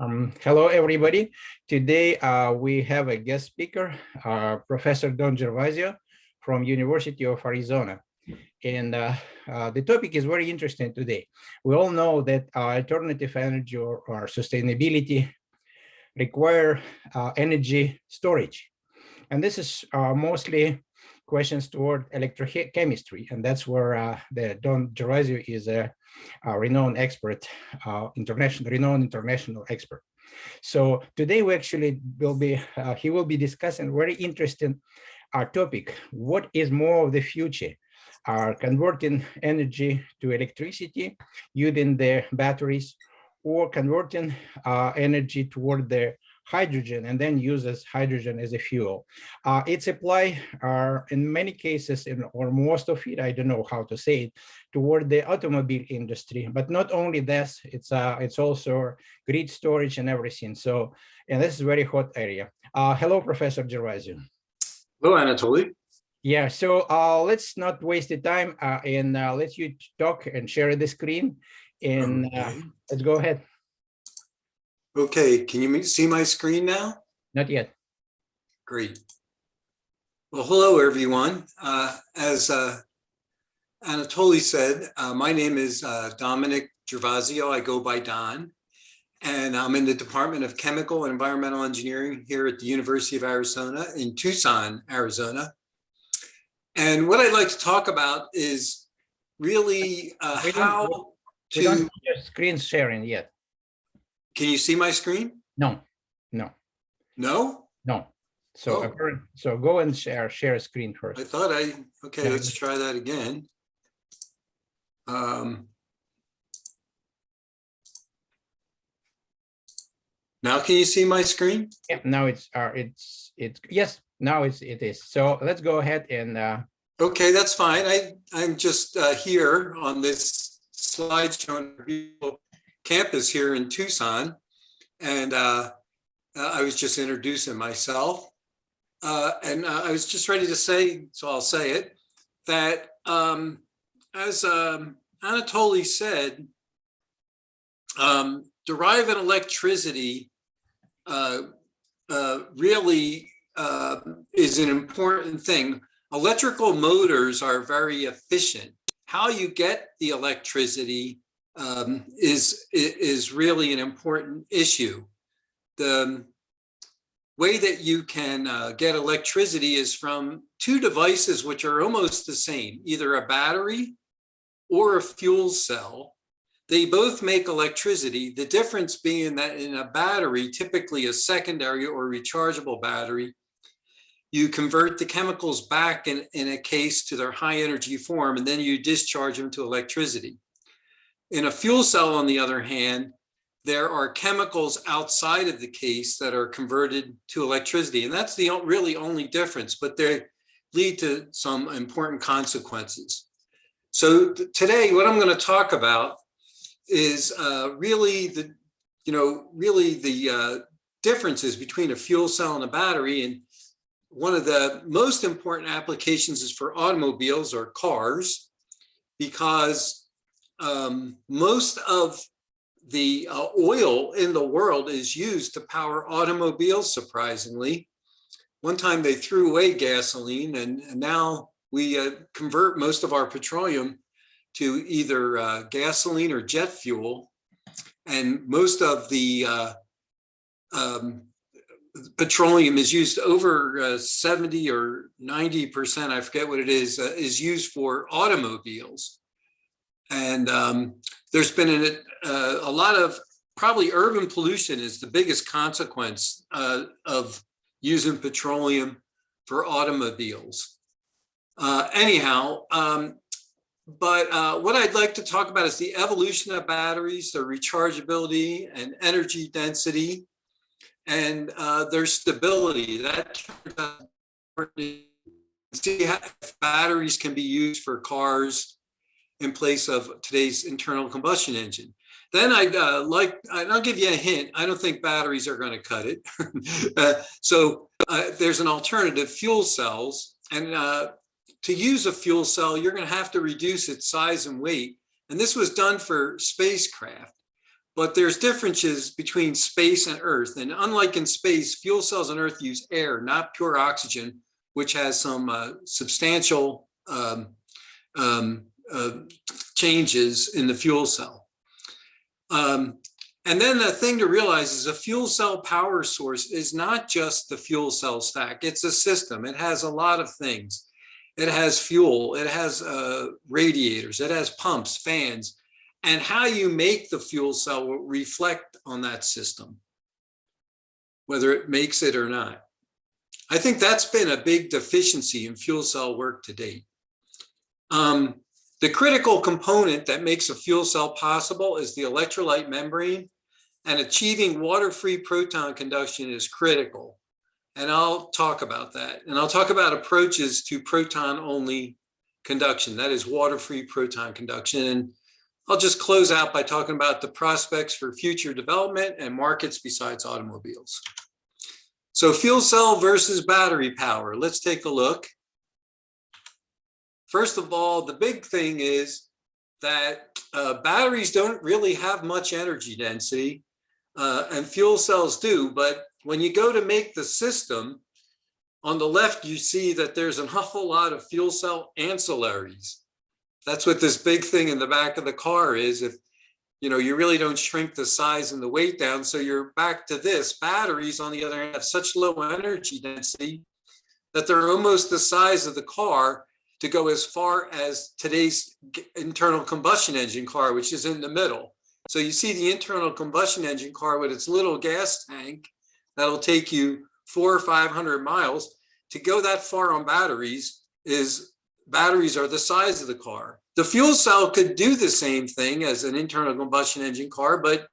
Hello, everybody. Today we have a guest speaker, Professor Don Gervasio from University of Arizona. And the topic is very interesting today. We all know that alternative energy or sustainability require energy storage. And this is mostly questions toward electrochemistry. And that's where the Don Gervasio is a renowned expert, renowned international expert. So today we actually will be, he will be discussing a very interesting topic. What is more of the future? Converting energy to electricity using the batteries, or converting energy toward the hydrogen and then uses hydrogen as a fuel. It's applied in many cases, or most of it, I don't know how to say it, toward the automobile industry. But not only this, it's also grid storage and everything. So, and this is a very hot area. Hello, Professor Gervasio. Hello, Anatoly. Yeah, so let's not waste the time and let you talk and share the screen. And let's go ahead. Okay, can you see my screen now? Not yet. Great. Well, hello, everyone. As Anatoly said, my name is Dominic Gervasio. I go by Don, and I'm in the Department of Chemical and Environmental Engineering here at the University of Arizona in Tucson, Arizona. And what I'd like to talk about is really how to... We don't have your screen sharing yet. Can you see my screen? No. No? No. So, so go and share a screen first. I thought okay, let's try that again. Now can you see my screen? Yeah, now it's yes, now it is. So let's go ahead and okay, that's fine. I'm just here on this slide showing people campus here in Tucson, and I was just introducing myself, and I was just ready to say, so I'll say it, that as Anatoly said, deriving electricity really is an important thing. Electrical motors are very efficient. How you get the electricity is really an important issue. The way that you can get electricity is from two devices which are almost the same, either a battery or a fuel cell. They both make electricity. The difference being that in a battery, typically a secondary or rechargeable battery, you convert the chemicals back in a case to their high energy form, and then you discharge them to electricity. In a fuel cell, on the other hand, there are chemicals outside of the case that are converted to electricity. And that's the really only difference, but they lead to some important consequences. So today, what I'm going to talk about is really the differences between a fuel cell and a battery. And one of the most important applications is for automobiles or cars, because most of the oil in the world is used to power automobiles, surprisingly. One time they threw away gasoline, and now we convert most of our petroleum to either gasoline or jet fuel. And most of the petroleum is used, over 70 or 90%, I forget what it is used for automobiles. And there's been a lot of, probably urban pollution is the biggest consequence of using petroleum for automobiles. But what I'd like to talk about is the evolution of batteries, their rechargeability and energy density, and their stability. That turns out to see how batteries can be used for cars in place of today's internal combustion engine. Then I'll give you a hint. I don't think batteries are going to cut it. So there's an alternative, fuel cells. And to use a fuel cell, you're going to have to reduce its size and weight. And this was done for spacecraft. but there's differences between space and Earth. And unlike in space, fuel cells on Earth use air, not pure oxygen, which has some substantial changes in the fuel cell. And then the thing to realize is a fuel cell power source is not just the fuel cell stack. It's a system. It has a lot of things. It has fuel, it has radiators, it has pumps, fans, and how you make the fuel cell will reflect on that system, whether it makes it or not. I think that's been a big deficiency in fuel cell work to date. The critical component that makes a fuel cell possible is the electrolyte membrane, and achieving water-free proton conduction is critical. And I'll talk about that. And I'll talk about approaches to proton-only conduction, that is water-free proton conduction. And I'll just close out by talking about the prospects for future development and markets besides automobiles. So fuel cell versus battery power. Let's take a look. First of all, the big thing is that batteries don't really have much energy density, and fuel cells do. But when you go to make the system, on the left, you see that there's an awful lot of fuel cell ancillaries. That's what this big thing in the back of the car is. If you really don't shrink the size and the weight down, so you're back to this. Batteries, on the other hand, have such low energy density that they're almost the size of the car to go as far as today's internal combustion engine car, which is in the middle. So you see the internal combustion engine car with its little gas tank that'll take you 400 or 500 miles. To go that far on batteries are the size of the car. The fuel cell could do the same thing as an internal combustion engine car, but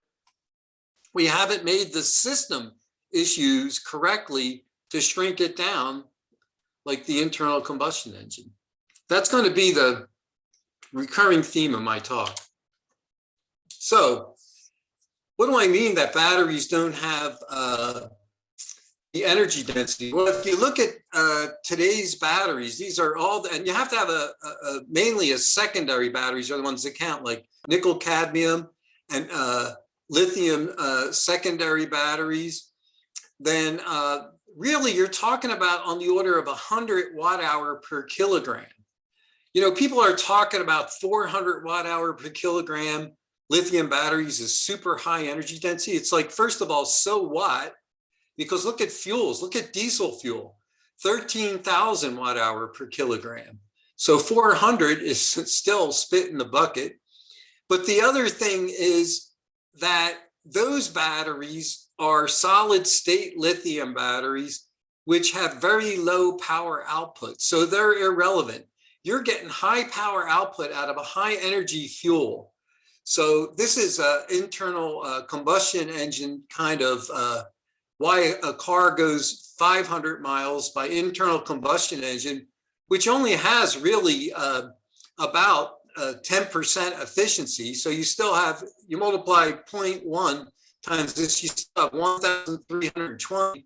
we haven't made the system issues correctly to shrink it down like the internal combustion engine. That's going to be the recurring theme of my talk. So what do I mean that batteries don't have the energy density? Well, if you look at today's batteries, these are all, and you have to have mainly a secondary batteries are the ones that count, like nickel, cadmium, and lithium secondary batteries. Then really you're talking about on the order of 100 watt-hour per kilogram. People are talking about 400 watt-hour per kilogram lithium batteries is super high energy density. It's like, first of all, so what? Because look at fuels, look at diesel fuel, 13,000 watt-hour per kilogram. So 400 is still spit in the bucket. But the other thing is that those batteries are solid state lithium batteries, which have very low power output. So they're irrelevant. You're getting high power output out of a high energy fuel. So this is an internal combustion engine kind of why a car goes 500 miles by internal combustion engine, which only has really about 10% efficiency. So you still have, you multiply 0.1 times this, you still have 1,320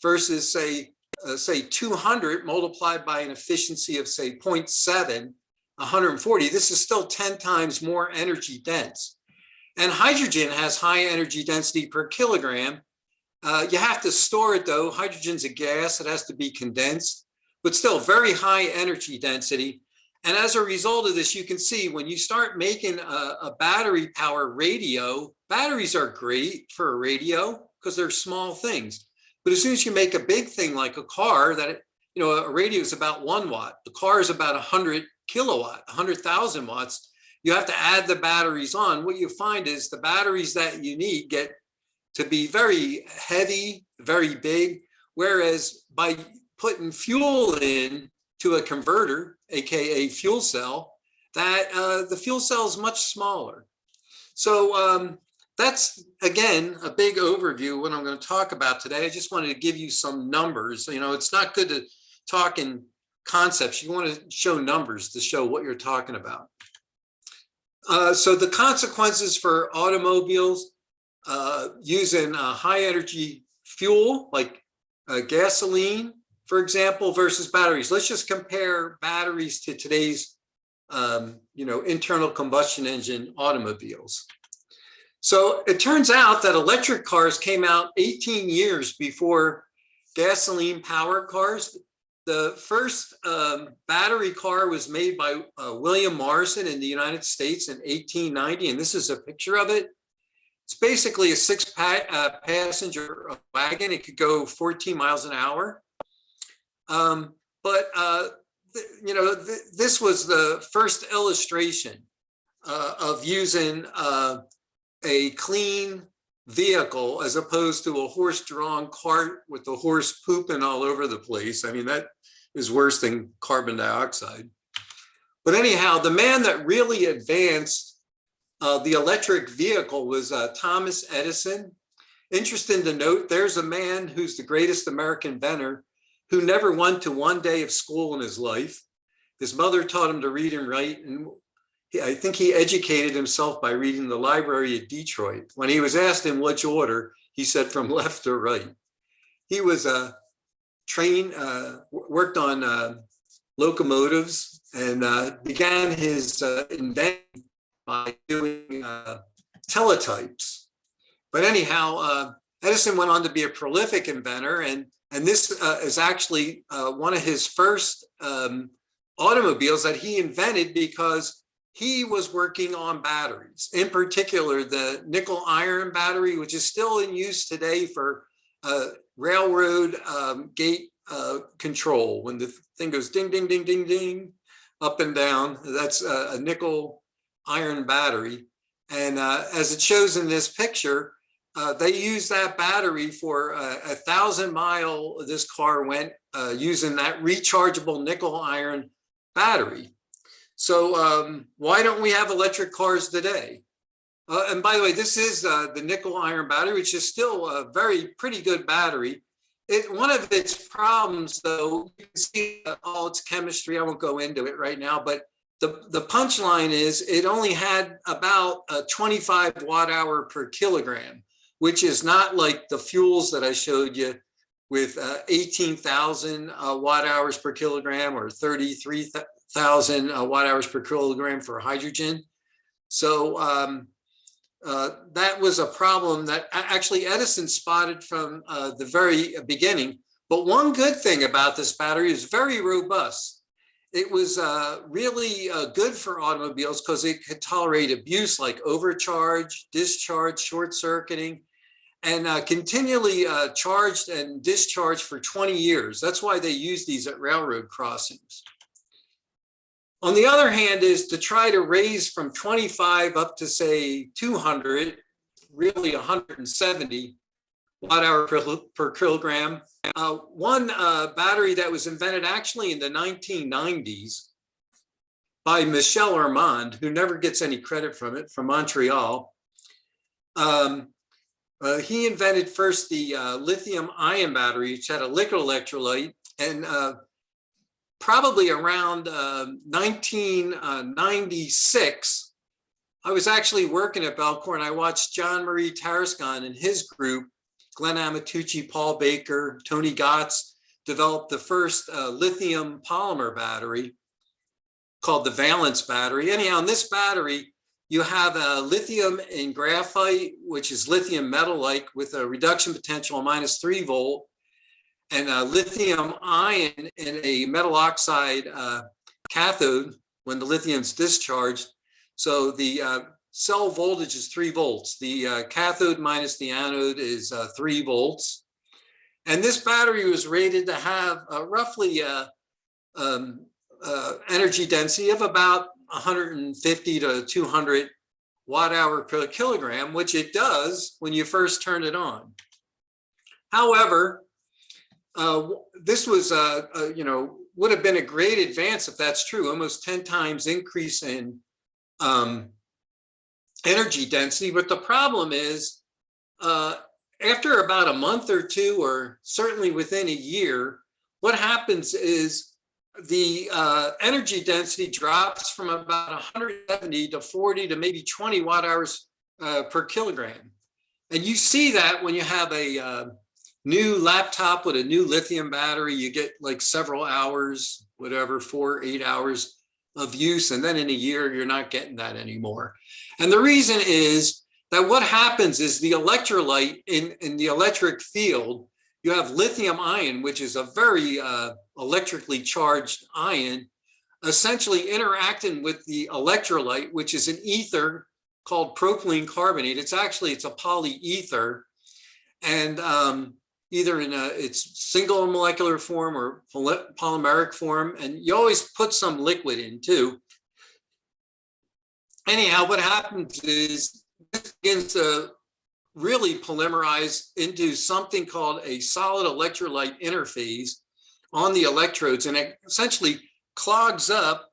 versus say 200 multiplied by an efficiency of say 0.7, 140. This is still 10 times more energy dense. And hydrogen has high energy density per kilogram. You have to store it though. Hydrogen's a gas, it has to be condensed, but still very high energy density. And as a result of this, you can see when you start making a battery power radio, batteries are great for a radio because they're small things. But as soon as you make a big thing like a car that, a radio is about 1 watt, the car is about 100 kilowatt, 100,000 watts, you have to add the batteries on. What you find is the batteries that you need get to be very heavy, very big, whereas by putting fuel in to a converter, AKA fuel cell, that the fuel cell is much smaller. So that's, again, a big overview of what I'm going to talk about today. I just wanted to give you some numbers. It's not good to talk in concepts. You want to show numbers to show what you're talking about. So the consequences for automobiles using high energy fuel, like gasoline, for example, versus batteries. Let's just compare batteries to today's internal combustion engine automobiles. So it turns out that electric cars came out 18 years before gasoline powered cars. The first battery car was made by William Morrison in the United States in 1890, and this is a picture of it. It's basically a passenger wagon. It could go 14 miles an hour. This was the first illustration of using a clean vehicle as opposed to a horse-drawn cart with the horse pooping all over the place. I mean, that is worse than carbon dioxide. But anyhow, the man that really advanced the electric vehicle was Thomas Edison. Interesting to note, there's a man who's the greatest American inventor who never went to one day of school in his life. His mother taught him to read and write, and I think he educated himself by reading the Library of Detroit. When he was asked in which order, he said from left to right. He was worked on locomotives and began his invention by doing teletypes. But anyhow, Edison went on to be a prolific inventor, and this is actually one of his first automobiles that he invented because he was working on batteries, in particular the nickel iron battery, which is still in use today for railroad gate control. When the thing goes ding, ding, ding, ding, ding, up and down, that's a nickel iron battery. And as it shows in this picture, they used that battery for 1,000 mile. This car went using that rechargeable nickel iron battery. So why don't we have electric cars today? And by the way, this is the nickel iron battery, which is still a pretty good battery. One of its problems, though, you can see all its chemistry. I won't go into it right now, but the punchline is it only had about 25 watt hour per kilogram, which is not like the fuels that I showed you with 18,000 watt hours per kilogram or 33,000 watt hours per kilogram for hydrogen. So that was a problem that actually Edison spotted from the very beginning. But one good thing about this battery is very robust. It was really good for automobiles because it could tolerate abuse like overcharge, discharge, short circuiting, and continually charged and discharged for 20 years. That's why they use these at railroad crossings. On the other hand is to try to raise from 25 up to say 200, really 170 watt hour per kilogram. One battery that was invented actually in the 1990s by Michel Armand, who never gets any credit from it, from Montreal. He invented first the lithium ion battery, which had a liquid electrolyte, and probably around 1996, I was actually working at Belcourt, and I watched John Marie Tarascon and his group, Glenn Amatucci, Paul Baker, Tony Gotts, developed the first lithium polymer battery called the valence battery. Anyhow, in this battery, you have a lithium in graphite, which is lithium metal-like with a reduction potential of -3 volt, and a lithium ion in a metal oxide cathode when the lithium's discharged. So the cell voltage is 3 volts. The cathode minus the anode is 3 volts. And this battery was rated to have roughly energy density of about 150 to 200 watt hour per kilogram, which it does when you first turn it on. However, this was, would have been a great advance if that's true, almost 10 times increase in energy density. But the problem is, after about a month or two, or certainly within a year, what happens is the energy density drops from about 170 to 40 to maybe 20 watt hours per kilogram. And you see that when you have a new laptop with a new lithium battery, you get like several hours, whatever, 4 or 8 hours of use. And then in a year, you're not getting that anymore. And the reason is that what happens is the electrolyte in the electric field, you have lithium ion, which is a very electrically charged ion, essentially interacting with the electrolyte, which is an ether called propylene carbonate. It's a polyether, and either in its single molecular form or polymeric form, and you always put some liquid in too. Anyhow, what happens is this begins to really polymerize into something called a solid electrolyte interface on the electrodes, and it essentially clogs up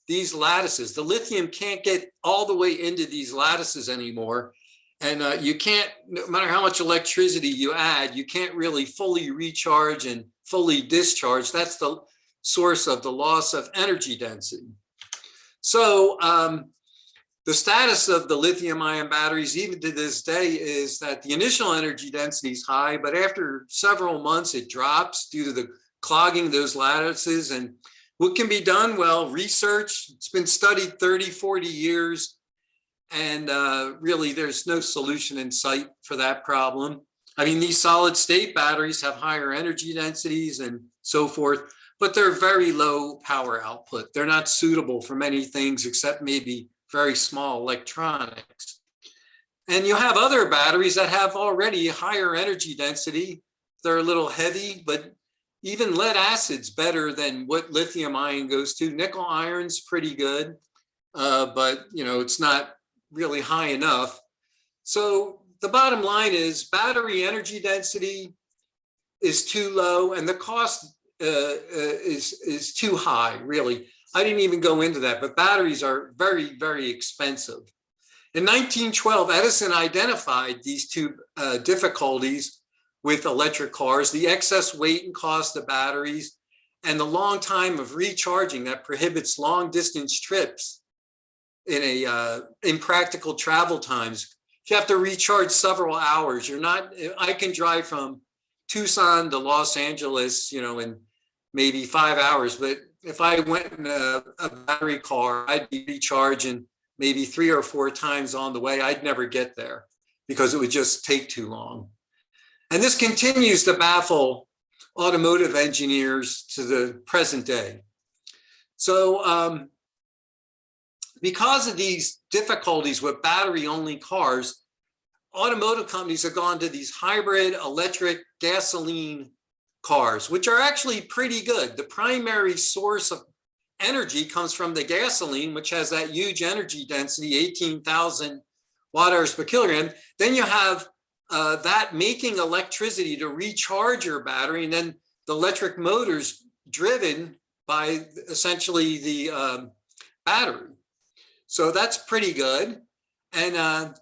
these lattices. The lithium can't get all the way into these lattices anymore. And you can't, no matter how much electricity you add, you can't really fully recharge and fully discharge. That's the source of the loss of energy density. So the status of the lithium ion batteries, even to this day, is that the initial energy density is high, but after several months, it drops due to the clogging those lattices. And what can be done? Well, research, it's been studied 30, 40 years, and really there's no solution in sight for that problem. I mean, these solid state batteries have higher energy densities and so forth, but they're very low power output. They're not suitable for many things except maybe very small electronics. And you have other batteries that have already higher energy density. They're a little heavy, but even lead acid's better than what lithium ion goes to. Nickel iron's pretty good, but it's not really high enough. So the bottom line is battery energy density is too low, and the cost is too high, really. I didn't even go into that, but batteries are very, very expensive. In 1912, Edison identified these two difficulties with electric cars: the excess weight and cost of batteries, and the long time of recharging that prohibits long distance trips in impractical travel times. You have to recharge several hours. I can drive from Tucson to Los Angeles, in maybe 5 hours, but if I went in a battery car, I'd be recharging maybe 3 or 4 times on the way. I'd never get there because it would just take too long. And this continues to baffle automotive engineers to the present day. So because of these difficulties with battery-only cars, automotive companies have gone to these hybrid electric gasoline cars, which are actually pretty good. The primary source of energy comes from the gasoline, which has that huge energy density, 18,000 watt hours per kilogram. Then you have that making electricity to recharge your battery, and then the electric motors driven by essentially the battery. So that's pretty good. And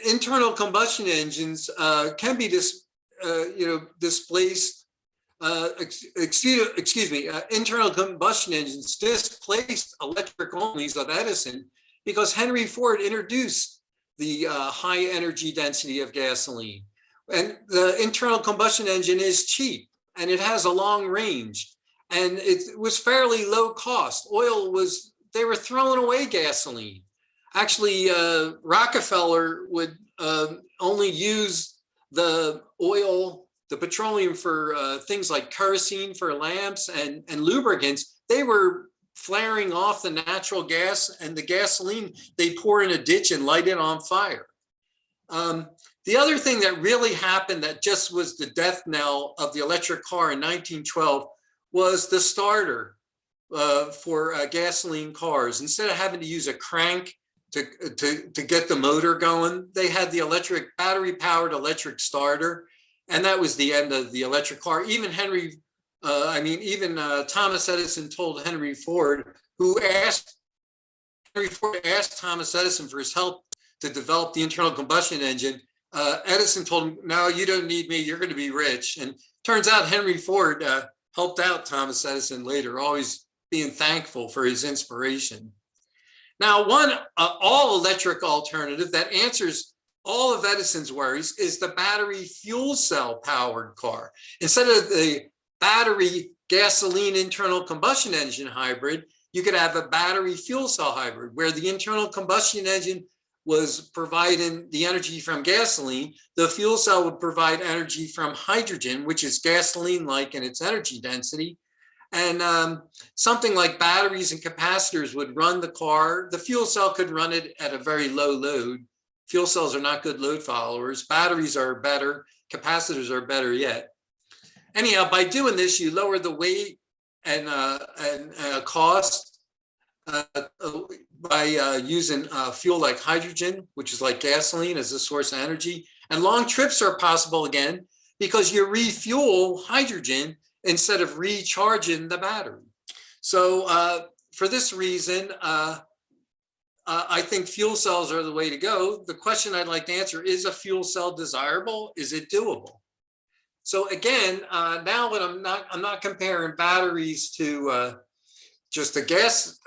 internal combustion engines can be displaced. Internal combustion engines displaced electric onlys of Edison because Henry Ford introduced the high energy density of gasoline. And the internal combustion engine is cheap and it has a long range, and it was fairly low cost. They were throwing away gasoline. Actually, Rockefeller would only use the oil, the petroleum, for things like kerosene for lamps and lubricants. They were flaring off the natural gas, and the gasoline they pour in a ditch and light it on fire. The other thing that really happened that just was the death knell of the electric car in 1912 was the starter for gasoline cars. Instead of having to use a crank to get the motor going, they had the battery-powered electric starter, and that was the end of the electric car. Even Thomas Edison told Henry Ford, asked Thomas Edison for his help to develop the internal combustion engine. Edison told him, "No, you don't need me. You're going to be rich." And turns out Henry Ford helped out Thomas Edison later, always being thankful for his inspiration. Now, one all-electric alternative that answers all of Edison's worries is the battery fuel cell powered car. Instead of the battery gasoline internal combustion engine hybrid, you could have a battery fuel cell hybrid where the internal combustion engine was providing the energy from gasoline, the fuel cell would provide energy from hydrogen, which is gasoline-like in its energy density. And something like batteries and capacitors would run the car. The fuel cell could run it at a very low load. Fuel cells are not good load followers. Batteries are better. Capacitors are better yet. Anyhow, by doing this, you lower the weight and cost by using fuel like hydrogen, which is like gasoline as a source of energy. And long trips are possible again because you refuel hydrogen instead of recharging the battery. So for this reason, I think fuel cells are the way to go. The question I'd like to answer, is a fuel cell desirable? Is it doable? So again, now when I'm not comparing batteries to just a gas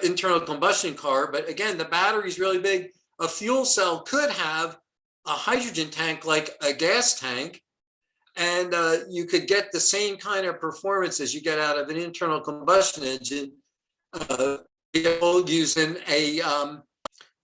internal combustion car, but again, the battery is really big. A fuel cell could have a hydrogen tank like a gas tank, and you could get the same kind of performance as you get out of an internal combustion engine using a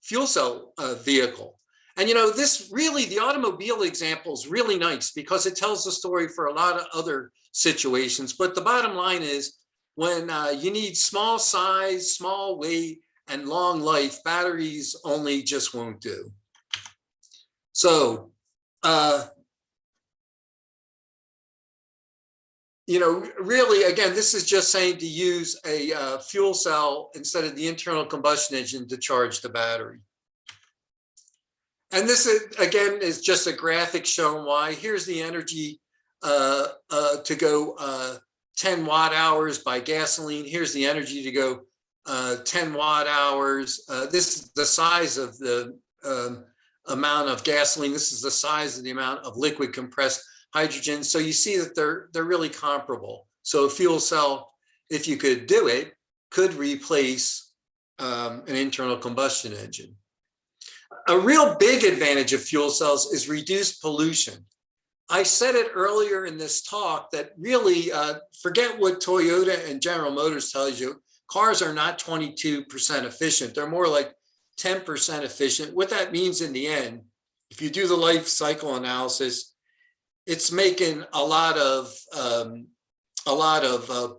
fuel cell vehicle. And you know, this really, the automobile example is really nice because it tells the story for a lot of other situations. But the bottom line is, when you need small size, small weight, and long life, batteries only just won't do. So, you know, really, again, this is just saying to use a fuel cell instead of the internal combustion engine to charge the battery. And this, again, is just a graphic showing why. Here's the energy to go 10 watt hours by gasoline. Here's the energy to go 10 watt hours. This is the size of the amount of gasoline. This is the size of the amount of liquid compressed hydrogen. So you see that they're really comparable. So a fuel cell, if you could do it, could replace an internal combustion engine. A real big advantage of fuel cells is reduced pollution. I said it earlier in this talk that really forget what Toyota and General Motors tells you. Cars are not 22% efficient. They're more like 10% efficient. What that means in the end, if you do the life cycle analysis, it's making a lot of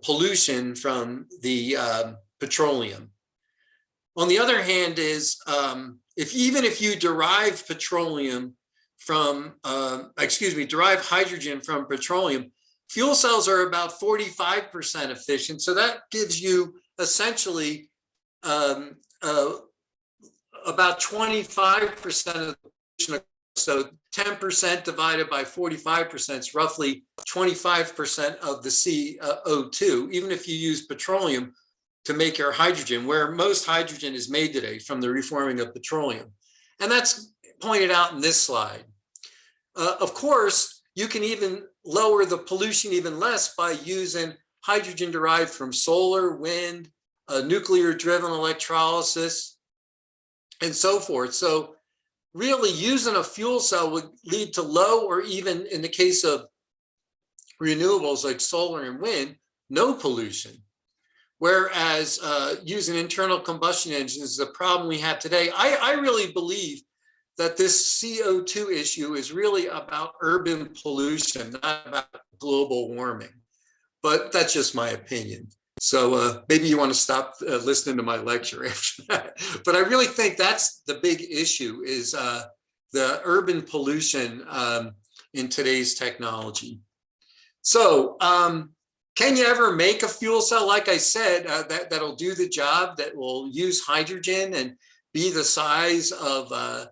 pollution from the petroleum. On the other hand is, even if you derive petroleum from, derive hydrogen from petroleum, fuel cells are about 45% efficient. So that gives you essentially about 25% of the pollution. So 10% divided by 45% is roughly 25% of the CO2, even if you use petroleum to make your hydrogen, where most hydrogen is made today from the reforming of petroleum. And that's pointed out in this slide. Of course, you can even lower the pollution even less by using hydrogen derived from solar, wind, nuclear-driven electrolysis, and so forth. So really using a fuel cell would lead to low, or even in the case of renewables like solar and wind, no pollution. Whereas using internal combustion engines is the problem we have today. I really believe that this CO2 issue is really about urban pollution, not about global warming. But that's just my opinion. So maybe you want to stop listening to my lecture after that. But I really think that's the big issue, is the urban pollution in today's technology. So can you ever make a fuel cell, like I said, that'll do the job, that will use hydrogen and be the size of a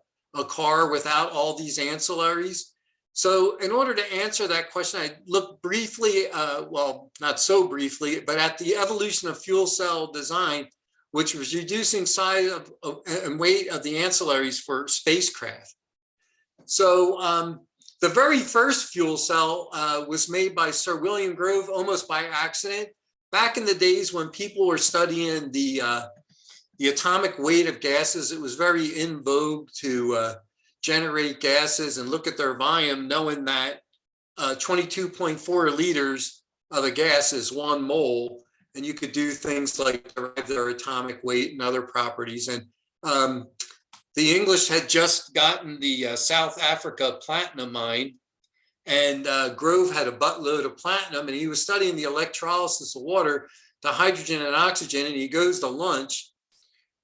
car without all these ancillaries? So in order to answer that question, I looked briefly, well, not so briefly, but at the evolution of fuel cell design, which was reducing size and weight of the ancillaries for spacecraft. So the very first fuel cell was made by Sir William Grove almost by accident. Back in the days when people were studying the atomic weight of gases, it was very in vogue to generate gases and look at their volume, knowing that 22.4 liters of a gas is 1 mole, and you could do things like derive their atomic weight and other properties. And the English had just gotten the South Africa platinum mine, and Grove had a buttload of platinum, and he was studying the electrolysis of water to hydrogen and oxygen, and he goes to lunch.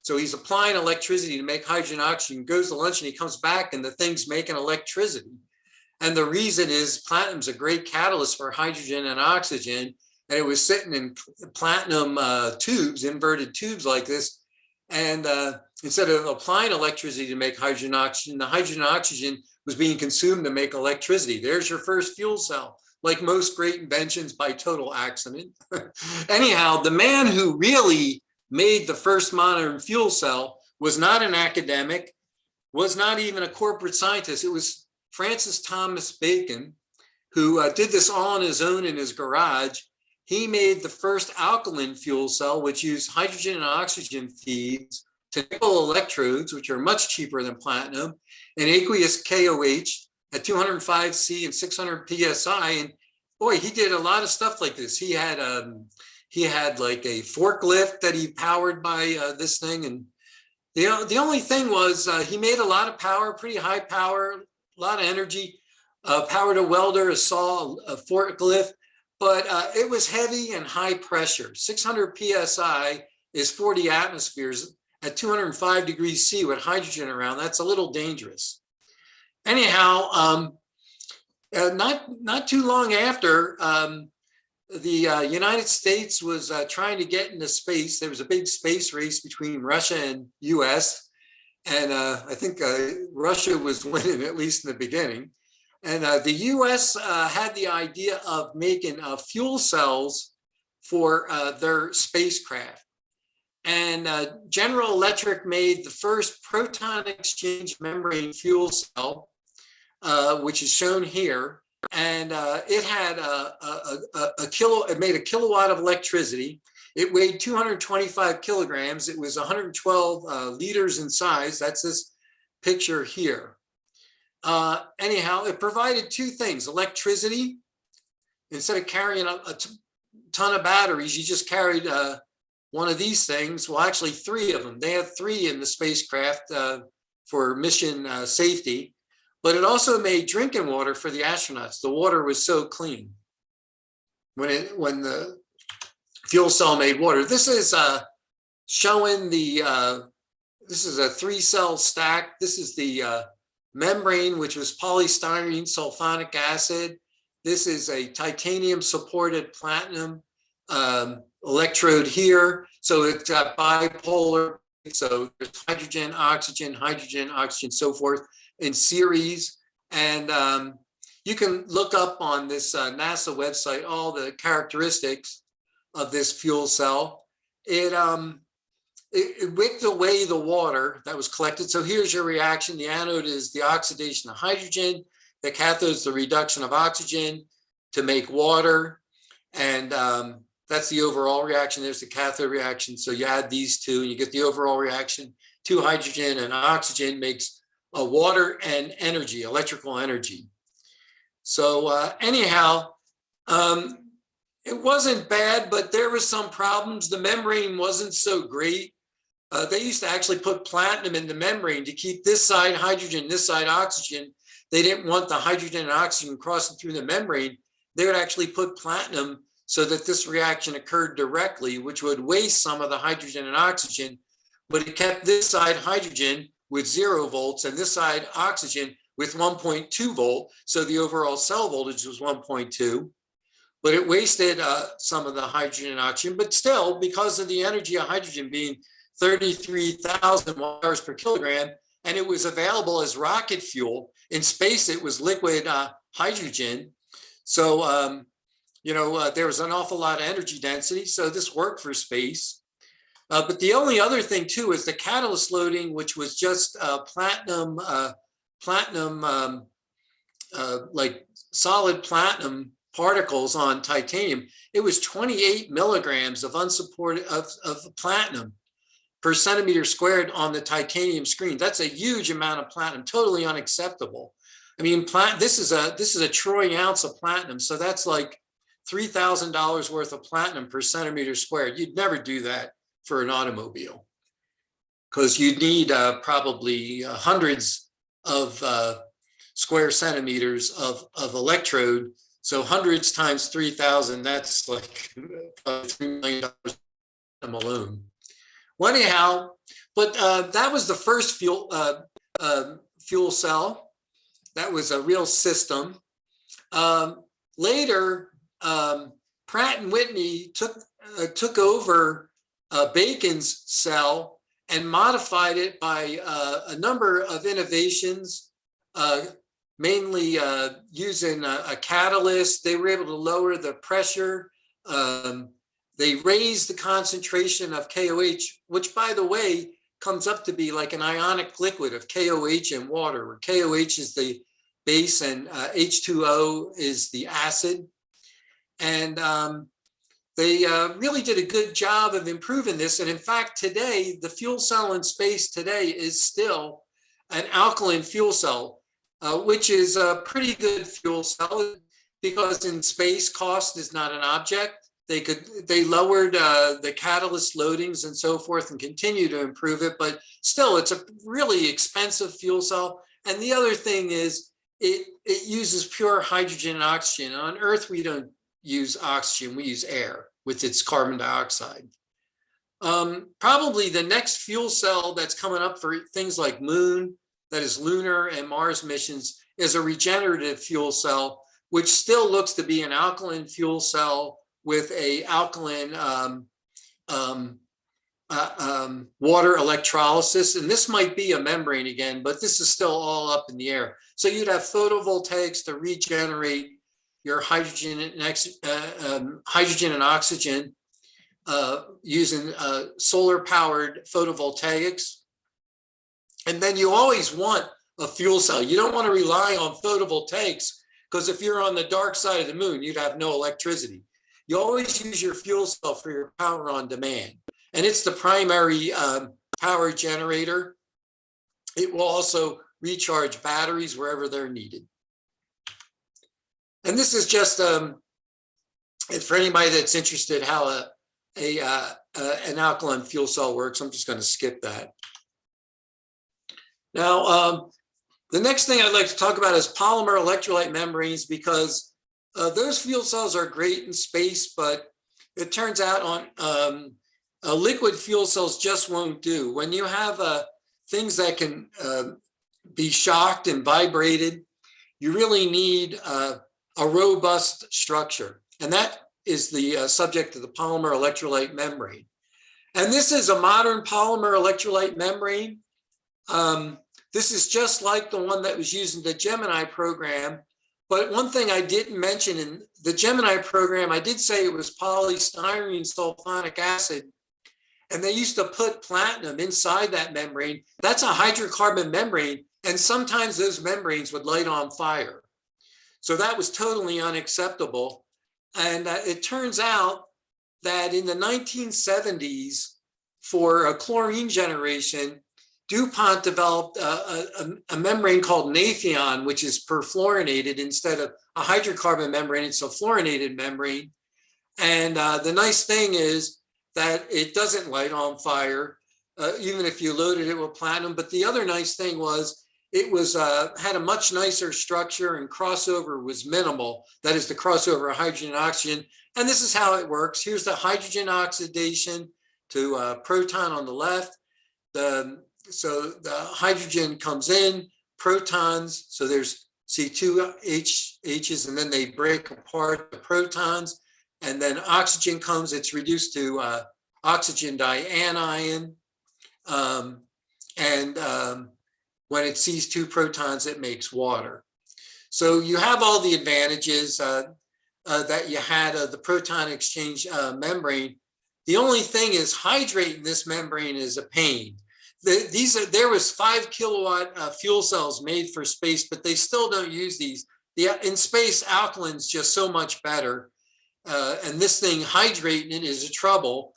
So he's applying electricity to make hydrogen and oxygen, goes to lunch, and he comes back, and the thing's making electricity. And the reason is platinum's a great catalyst for hydrogen and oxygen, and it was sitting in platinum tubes, inverted tubes like this. And instead of applying electricity to make hydrogen and oxygen, the hydrogen and oxygen was being consumed to make electricity. There's your first fuel cell, like most great inventions by total accident. Anyhow, the man who really made the first modern fuel cell was not an academic, was not even a corporate scientist. It was Francis Thomas Bacon, who did this all on his own in his garage. He made the first alkaline fuel cell, which used hydrogen and oxygen feeds to nickel electrodes, which are much cheaper than platinum, and aqueous KOH at 205 C and 600 PSI. And boy, he did a lot of stuff like this. He had like a forklift that he powered by this thing. And the only thing was he made a lot of power, pretty high power, a lot of energy, powered a welder, a saw, a forklift, but it was heavy and high pressure. 600 PSI is 40 atmospheres at 205 degrees C with hydrogen around. That's a little dangerous. Anyhow, not too long after, the United States was trying to get into space. There was a big space race between Russia and US. And I think Russia was winning, at least in the beginning. And the US had the idea of making fuel cells for their spacecraft. And General Electric made the first proton exchange membrane fuel cell, which is shown here. And it had it made a kilowatt of electricity. It weighed 225 kilograms. It was 112 liters in size. That's this picture here. Anyhow, it provided two things: electricity. Instead of carrying a ton of batteries, you just carried one of these things. Well, actually, three of them. They had three in the spacecraft for mission safety. But it also made drinking water for the astronauts. The water was so clean when the fuel cell made water. This is showing this is a 3-cell stack. This is the membrane, which was polystyrene sulfonic acid. This is a titanium supported platinum electrode here. So it's got bipolar. So there's hydrogen, oxygen, so forth in series. And you can look up on this NASA website all the characteristics of this fuel cell. It wicked away the water that was collected. So here's your reaction. The anode is the oxidation of hydrogen. The cathode is the reduction of oxygen to make water. And that's the overall reaction. There's the cathode reaction. So you add these two and you get the overall reaction. 2 hydrogen and oxygen makes water and energy, electrical energy. So anyhow, it wasn't bad, but there was some problems. The membrane wasn't so great. They used to actually put platinum in the membrane to keep this side hydrogen, this side oxygen. They didn't want the hydrogen and oxygen crossing through the membrane. They would actually put platinum so that this reaction occurred directly, which would waste some of the hydrogen and oxygen, but it kept this side hydrogen with 0 volts and this side oxygen with 1.2 volt. So the overall cell voltage was 1.2, but it wasted some of the hydrogen and oxygen. But still, because of the energy of hydrogen being 33,000 watts per kilogram, and it was available as rocket fuel in space, it was liquid hydrogen. So, there was an awful lot of energy density. So this worked for space. But the only other thing too is the catalyst loading, which was just platinum, like solid platinum particles on titanium. It was 28 milligrams of unsupported of beplatinum per centimeter squared on the titanium screen. That's a huge amount of platinum, totally unacceptable. I mean, this is a troy ounce of platinum, so that's like $3,000 worth of platinum per centimeter squared. You'd never do that for an automobile. because you'd need probably hundreds of square centimeters of electrode. So hundreds times 3,000, that's like $3 million alone. Well, anyhow, but that was the first fuel cell. That was a real system. Later, Pratt and Whitney took over Bacon's cell and modified it by a number of innovations, mainly using a catalyst. They were able to lower the pressure. They raised the concentration of KOH, which, by the way, comes up to be like an ionic liquid of KOH and water, where KOH is the base and H2O is the acid. And they really did a good job of improving this. And in fact, today, the fuel cell in space today is still an alkaline fuel cell, which is a pretty good fuel cell because in space, cost is not an object. They lowered the catalyst loadings and so forth and continue to improve it, but still it's a really expensive fuel cell. And the other thing is it uses pure hydrogen and oxygen. On Earth, we don't use oxygen, we use air with its carbon dioxide. Probably the next fuel cell that's coming up for things like Moon, that is lunar and Mars missions, is a regenerative fuel cell, which still looks to be an alkaline fuel cell with a alkaline water electrolysis. And this might be a membrane again, but this is still all up in the air. So you'd have photovoltaics to regenerate your hydrogen and oxygen using solar powered photovoltaics. And then you always want a fuel cell. You don't want to rely on photovoltaics because if you're on the dark side of the moon, you'd have no electricity. You always use your fuel cell for your power on demand. And it's the primary power generator. It will also recharge batteries wherever they're needed. And this is just for anybody that's interested how an alkaline fuel cell works. I'm just going to skip that. Now, the next thing I'd like to talk about is polymer electrolyte membranes, because those fuel cells are great in space, but it turns out on liquid fuel cells just won't do. When you have things that can be shocked and vibrated, you really need a robust structure. And that is the subject of the polymer electrolyte membrane. And this is a modern polymer electrolyte membrane. This is just like the one that was used in the Gemini program. But one thing I didn't mention in the Gemini program, I did say it was polystyrene sulfonic acid. And they used to put platinum inside that membrane. That's a hydrocarbon membrane. And sometimes those membranes would light on fire. So that was totally unacceptable. And it turns out that in the 1970s, for a chlorine generation, DuPont developed a membrane called Nafion, which is perfluorinated instead of a hydrocarbon membrane. It's a fluorinated membrane. And the nice thing is that it doesn't light on fire, even if you loaded it with platinum. But the other nice thing was it was had a much nicer structure and crossover was minimal. That is the crossover of hydrogen and oxygen. And this is how it works. Here's the hydrogen oxidation to proton on the left. So the hydrogen comes in, protons. So there's C2 H's, and then they break apart the protons. And then oxygen comes, it's reduced to oxygen dianion. When it sees two protons, it makes water. So you have all the advantages that you had of the proton exchange membrane. The only thing is hydrating this membrane is a pain. There was 5 kilowatt fuel cells made for space, but they still don't use these. In space, alkaline's just so much better. And this thing hydrating it is a trouble.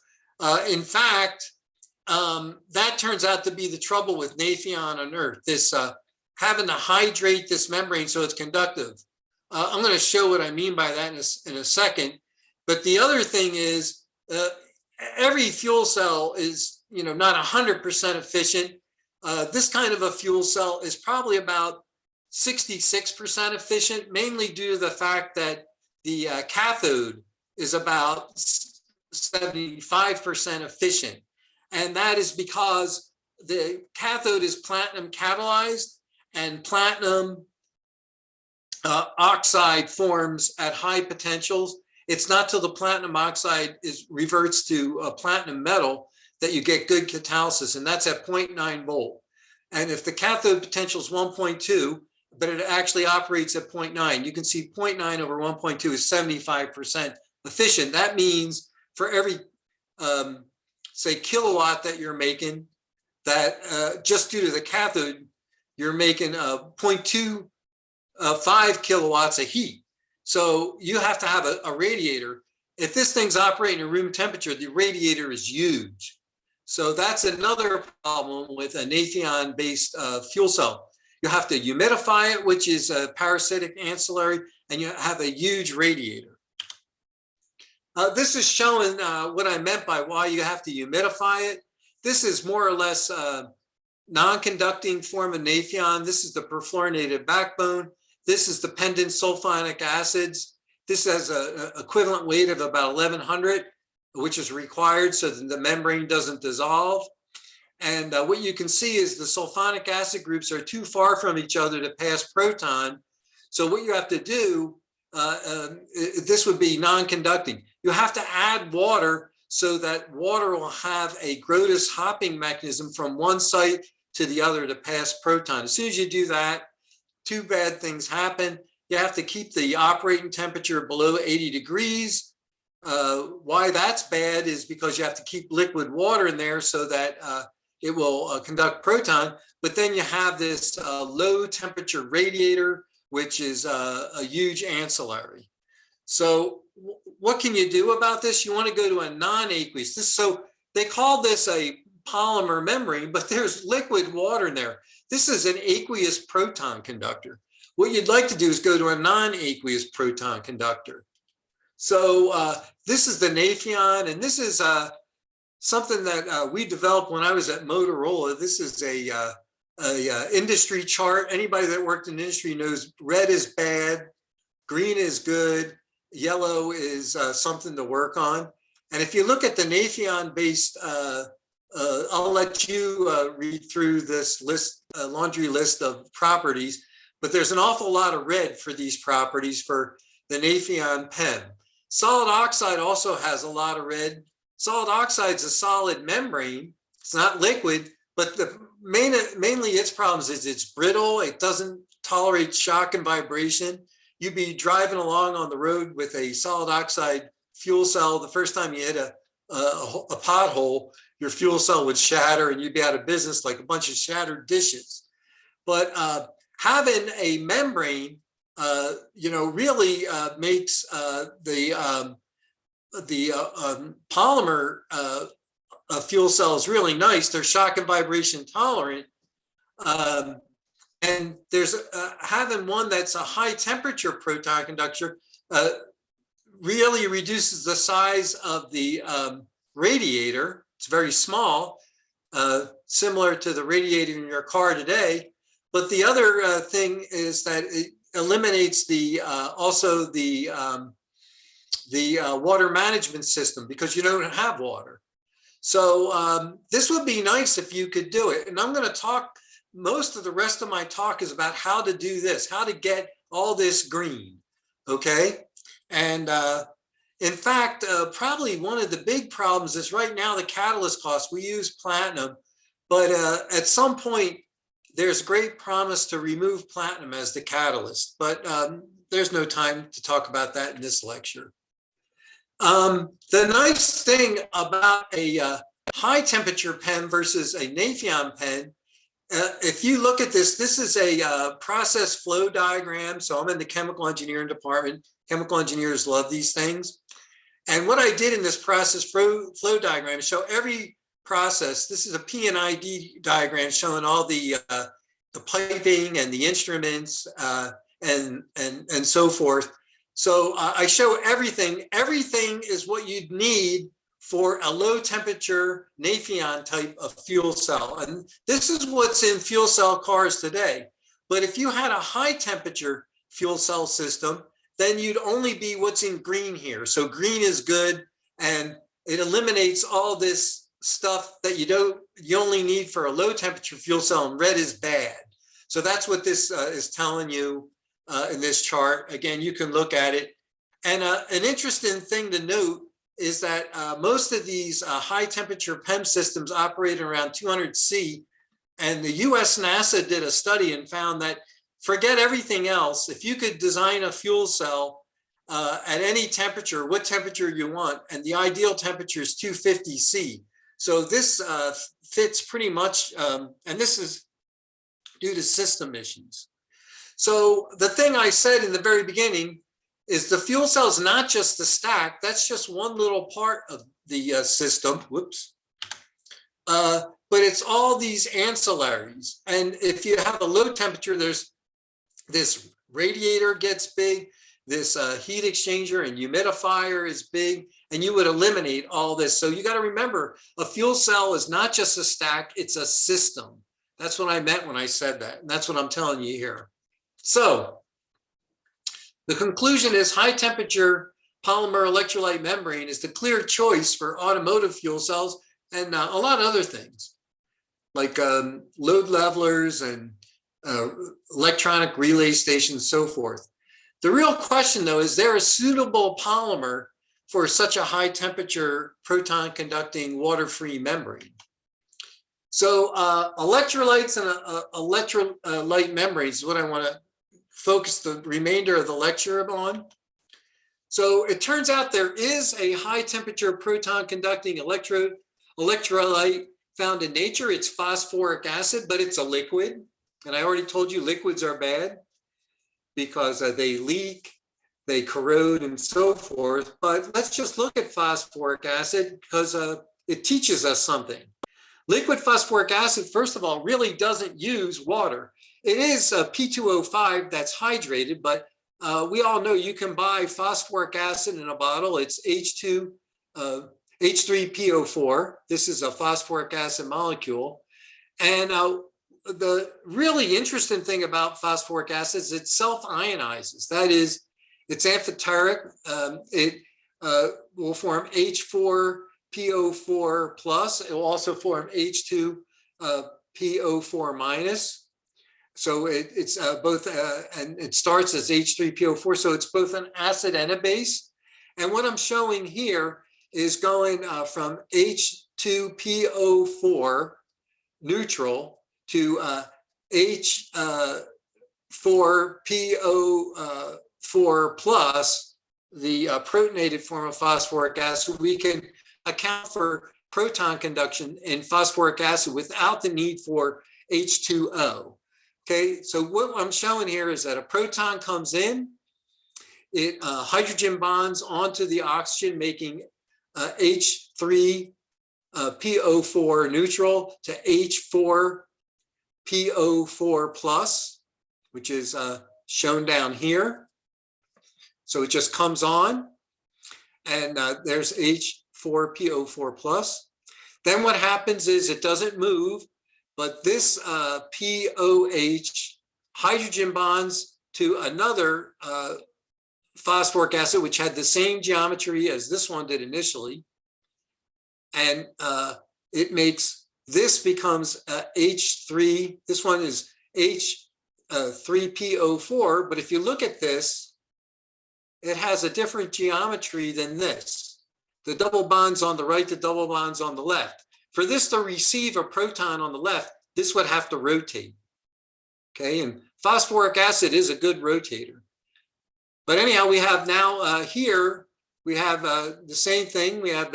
In fact, that turns out to be the trouble with Nafion on Earth, this having to hydrate this membrane so it's conductive. I'm going to show what I mean by that in a second. But the other thing is every fuel cell is, not 100% efficient. This kind of a fuel cell is probably about 66% efficient, mainly due to the fact that the cathode is about 75% efficient. And that is because the cathode is platinum catalyzed, and platinum oxide forms at high potentials. It's not till the platinum oxide reverts to platinum metal that you get good catalysis, and that's at 0.9 volt. And if the cathode potential is 1.2, but it actually operates at 0.9, you can see 0.9 over 1.2 is 75% efficient. That means for every, say, kilowatt that you're making, that just due to the cathode, you're making 0.25 kilowatts of heat. So you have to have a radiator. If this thing's operating at room temperature, the radiator is huge. So that's another problem with a Nafion-based fuel cell. You have to humidify it, which is a parasitic ancillary, and you have a huge radiator. This is showing what I meant by why you have to humidify it. This is more or less non-conducting form of Nafion. This is the perfluorinated backbone. This is the pendant sulfonic acids. This has an equivalent weight of about 1100, which is required so that the membrane doesn't dissolve. And what you can see is the sulfonic acid groups are too far from each other to pass proton. So what you have to do, this would be non-conducting. You have to add water so that water will have a Grotius hopping mechanism from one site to the other to pass proton. As soon as you do that, two bad things happen. You have to keep the operating temperature below 80 degrees. Why that's bad is because you have to keep liquid water in there so that it will conduct proton. But then you have this low temperature radiator, which is a huge ancillary. So what can you do about this? You want to go to a non-aqueous. So they call this a polymer membrane, but there's liquid water in there. This is an aqueous proton conductor. What you'd like to do is go to a non-aqueous proton conductor. So this is the Nafion, and this is something that we developed when I was at Motorola. This is a industry chart. Anybody that worked in industry knows red is bad, green is good, yellow is something to work on. And if you look at the Nafion-based, I'll let you read through this list, laundry list of properties, but there's an awful lot of red for these properties for the Nafion pen. Solid oxide also has a lot of red. Solid oxide is a solid membrane. It's not liquid, but mainly its problems is it's brittle. It doesn't tolerate shock and vibration. You'd be driving along on the road with a solid oxide fuel cell. The first time you hit a pothole, your fuel cell would shatter and you'd be out of business like a bunch of shattered dishes. But having a membrane, really makes the polymer fuel cells really nice. They're shock and vibration tolerant. And there's having one that's a high temperature proton conductor really reduces the size of the radiator. It's very small, similar to the radiator in your car today. But the other thing is that it eliminates also the water management system because you don't have water. So this would be nice if you could do it. And I'm going to talk, most of the rest of my talk is about how to do this, how to get all this green, okay? And in fact, probably one of the big problems is right now the catalyst cost. We use platinum, but at some point, there's great promise to remove platinum as the catalyst, but there's no time to talk about that in this lecture. The nice thing about a high temperature pen versus a Nafion pen, if you look at this, this is a process flow diagram. So I'm in the chemical engineering department. Chemical engineers love these things. And what I did in this process flow diagram is show every process. This is a P&ID diagram showing all the piping and the instruments and so forth. So I show everything. Everything is what you'd need for a low temperature Nafion type of fuel cell. And this is what's in fuel cell cars today. But if you had a high temperature fuel cell system, then you'd only be what's in green here. So green is good, and it eliminates all this stuff that you only need for a low temperature fuel cell, and red is bad. So that's what this is telling you in this chart. Again, you can look at it. And an interesting thing to note is that most of these high temperature PEM systems operate around 200 C. And the US NASA did a study and found that forget everything else. If you could design a fuel cell at any temperature, what temperature you want, and the ideal temperature is 250 C. So this fits pretty much, and this is due to system issues. So the thing I said in the very beginning is the fuel cell is not just the stack. That's just one little part of the system. Whoops. But it's all these ancillaries. And if you have a low temperature, there's this radiator gets big, this heat exchanger and humidifier is big, and you would eliminate all this. So you got to remember, a fuel cell is not just a stack, it's a system. That's what I meant when I said that. And that's what I'm telling you here. So the conclusion is high temperature polymer electrolyte membrane is the clear choice for automotive fuel cells and a lot of other things like load levelers and electronic relay stations, so forth. The real question though, is there a suitable polymer for such a high temperature proton conducting water-free membrane? So electrolytes and electrolyte membranes is what I want to focus the remainder of the lecture on. So it turns out there is a high temperature proton conducting electrolyte found in nature. It's phosphoric acid, but it's a liquid. And I already told you liquids are bad because they leak, they corrode and so forth. But let's just look at phosphoric acid because it teaches us something. Liquid phosphoric acid, first of all, really doesn't use water. It is P2O5 that's hydrated, but we all know you can buy phosphoric acid in a bottle. It's H3PO4. This is a phosphoric acid molecule. And the really interesting thing about phosphoric acid is it self-ionizes. That is, it's amphoteric. It will form H4PO4 plus. It will also form H2PO4 minus. So it's both, and it starts as H3PO4. So it's both an acid and a base. And what I'm showing here is going from H2PO4 neutral to H4PO4 plus, the protonated form of phosphoric acid. We can account for proton conduction in phosphoric acid without the need for H2O. Okay, so what I'm showing here is that a proton comes in, it hydrogen bonds onto the oxygen, making H3PO4 neutral to H4PO4 plus, which is shown down here. So it just comes on, and there's H4PO4 plus. Then what happens is it doesn't move, but this POH hydrogen bonds to another phosphoric acid, which had the same geometry as this one did initially. And it makes, this becomes H3, this one is H3PO4, but if you look at this, it has a different geometry than this. The double bonds on the right, the double bonds on the left. For this to receive a proton on the left, this would have to rotate. Okay, and phosphoric acid is a good rotator. But anyhow, we have now here, we have the same thing. We have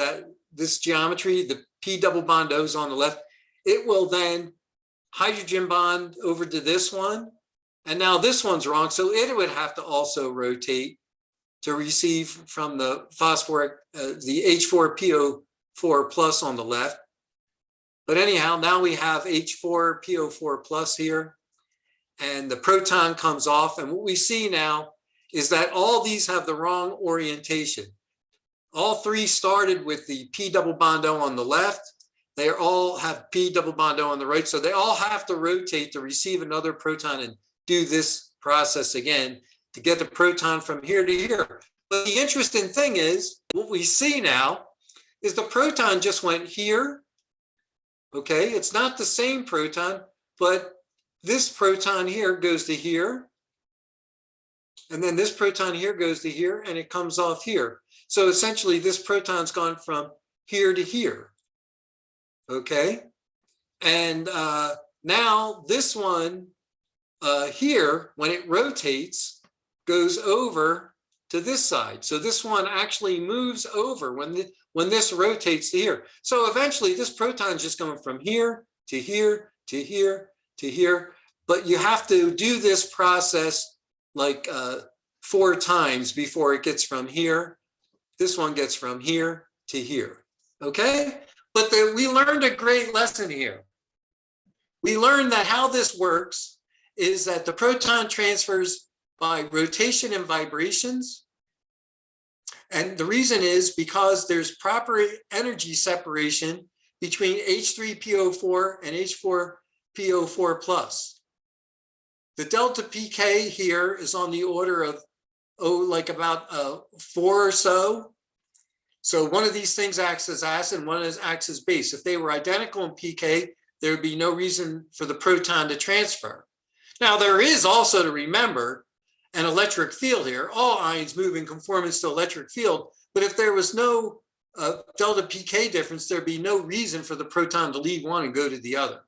this geometry, the P double bond O's on the left. It will then hydrogen bond over to this one. And now this one's wrong. So it would have to also rotate to receive from the phosphoric, the H4PO4 plus on the left. But anyhow, now we have H4PO4 plus here, and the proton comes off. And what we see now is that all these have the wrong orientation. all three started with the P double bond O on the left. They all have P double bond O on the right. So they all have to rotate to receive another proton and do this process again to get the proton from here to here. But the interesting thing is, what we see now is the proton just went here. Okay, it's not the same proton, but this proton here goes to here. And then this proton here goes to here and it comes off here. So essentially this proton's gone from here to here. Okay, and now this one here, when it rotates, goes over to this side. So this one actually moves over when this rotates to here. So eventually this proton is just going from here to here to here to here. But you have to do this process like 4 times before it gets from here. This one gets from here to here. Okay? But we learned a great lesson here. We learned that how this works is that the proton transfers by rotation and vibrations. And the reason is because there's proper energy separation between H3PO4 and H4PO4 plus. The delta PK here is on the order of, like about 4 or so. So one of these things acts as acid and one acts as base. If they were identical in PK, there would be no reason for the proton to transfer. Now, there is also, to remember, an electric field here. All ions move in conformance to electric field, but if there was no delta PK difference, there'd be no reason for the proton to leave one and go to the other.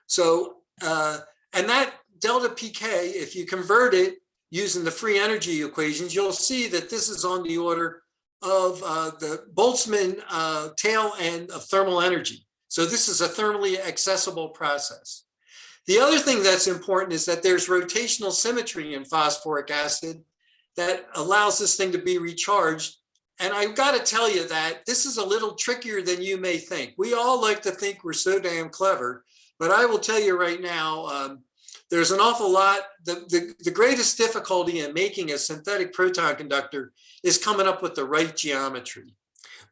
So, and that delta PK, if you convert it using the free energy equations, you'll see that this is on the order of the Boltzmann tail end of thermal energy. So this is a thermally accessible process. The other thing that's important is that there's rotational symmetry in phosphoric acid that allows this thing to be recharged. And I've got to tell you that this is a little trickier than you may think. We all like to think we're so damn clever, but I will tell you right now, there's an awful lot. The greatest difficulty in making a synthetic proton conductor is coming up with the right geometry.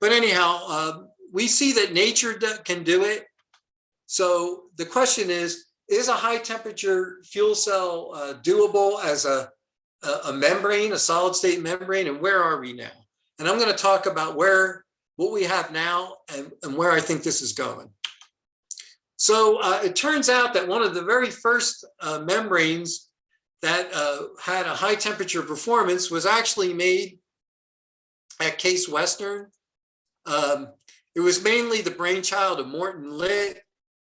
But anyhow, we see that nature can do it. So the question is a high temperature fuel cell doable as a membrane, a solid state membrane, and where are we now? And I'm going to talk about what we have now and where I think this is going. So it turns out that one of the very first membranes that had a high temperature performance was actually made at Case Western. It was mainly the brainchild of Morton Litt.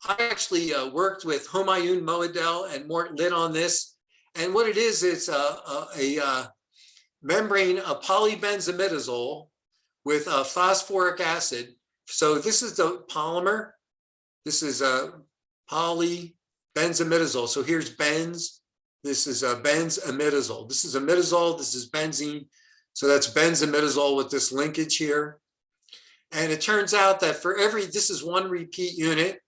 I actually worked with Humayun Moadel and Morton Litt on this. And what it is, it's a membrane of polybenzimidazole with phosphoric acid. So this is the polymer. This is polybenzimidazole. So here's benz. This is benzimidazole. This is imidazole. This is benzene. So that's benzimidazole with this linkage here. And it turns out that this is one repeat unit.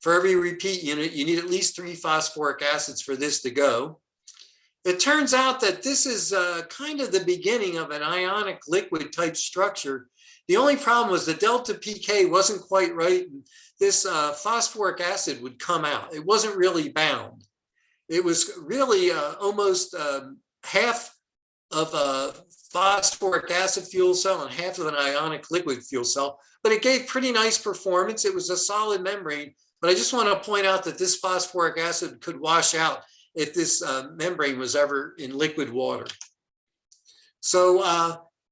For every repeat unit, you need at least 3 phosphoric acids for this to go. It turns out that this is kind of the beginning of an ionic liquid type structure. The only problem was the delta PK wasn't quite right. And this phosphoric acid would come out. It wasn't really bound. It was really almost half of a phosphoric acid fuel cell and half of an ionic liquid fuel cell, but it gave pretty nice performance. It was a solid membrane, but I just want to point out that this phosphoric acid could wash out if this membrane was ever in liquid water. So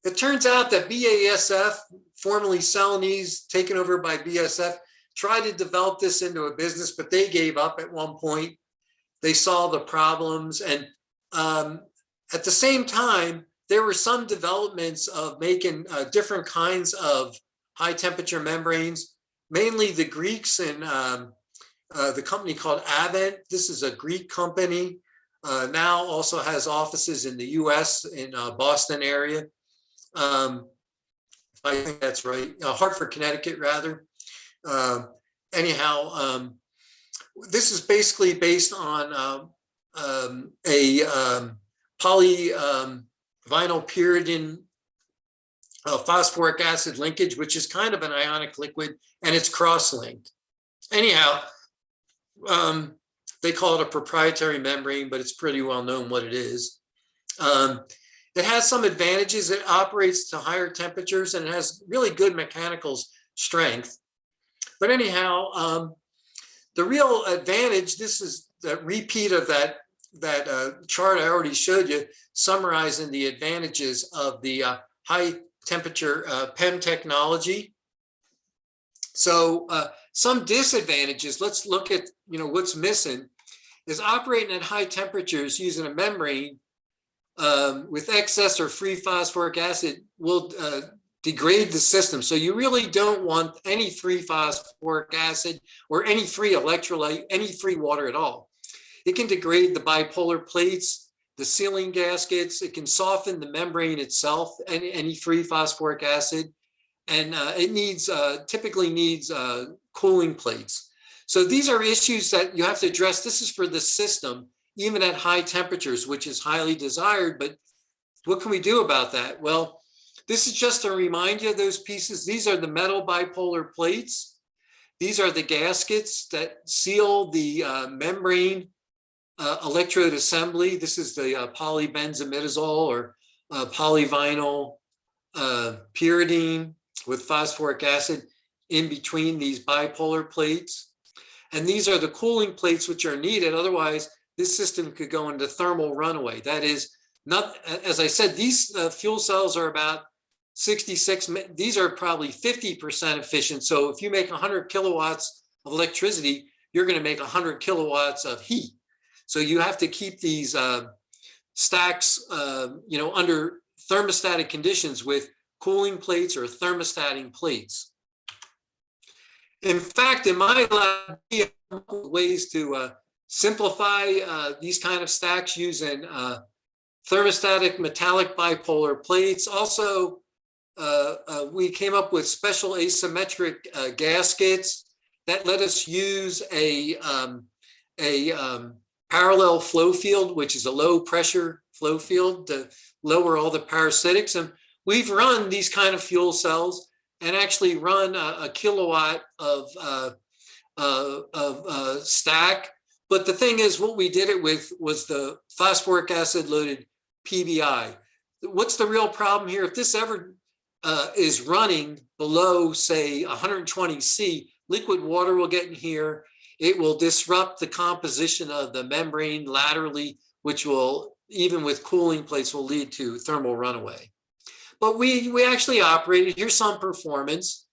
it turns out that BASF, formerly Celanese, taken over by BASF, tried to develop this into a business, but they gave up at one point. They saw the problems. And at the same time, there were some developments of making different kinds of high temperature membranes, mainly the Greeks and the company called Avent. This is a Greek company, now also has offices in the US in Boston area. I think that's right, Hartford, Connecticut, rather. Anyhow, this is basically based on a polyvinyl pyridine phosphoric acid linkage, which is kind of an ionic liquid, and it's cross-linked. Anyhow, they call it a proprietary membrane, but it's pretty well known what it is. It has some advantages. It operates to higher temperatures and it has really good mechanical strength. But anyhow, the real advantage, this is the repeat of that chart I already showed you, summarizing the advantages of the high temperature PEM technology. So some disadvantages, let's look at what's missing, is operating at high temperatures using a membrane with excess or free phosphoric acid will degrade the system. So you really don't want any free phosphoric acid or any free electrolyte, any free water at all. It can degrade the bipolar plates, the sealing gaskets. It can soften the membrane itself, any free phosphoric acid. And it typically needs cooling plates. So these are issues that you have to address. This is for the system, even at high temperatures, which is highly desired. But what can we do about that? Well, this is just to remind you of those pieces. These are the metal bipolar plates. These are the gaskets that seal the membrane electrode assembly. This is the polybenzimidazole or polyvinyl pyridine with phosphoric acid in between these bipolar plates. And these are the cooling plates which are needed. Otherwise, this system could go into thermal runaway. That is not, as I said, these fuel cells are about 66, these are probably 50% efficient. So if you make 100 kilowatts of electricity, you're going to make 100 kilowatts of heat. So you have to keep these stacks, under thermostatic conditions with cooling plates or thermostating plates. In fact, in my lab, we have ways to simplify these kind of stacks using thermostatic metallic bipolar plates. Also, we came up with special asymmetric gaskets that let us use a parallel flow field, which is a low pressure flow field to lower all the parasitics. And we've run these kind of fuel cells and actually run a kilowatt of stack. But the thing is, what we did it with was the phosphoric acid loaded PBI. What's the real problem here? If this ever is running below, say, 120 C, liquid water will get in here. It will disrupt the composition of the membrane laterally, which will, even with cooling plates, will lead to thermal runaway. But we actually operated, here's some performance.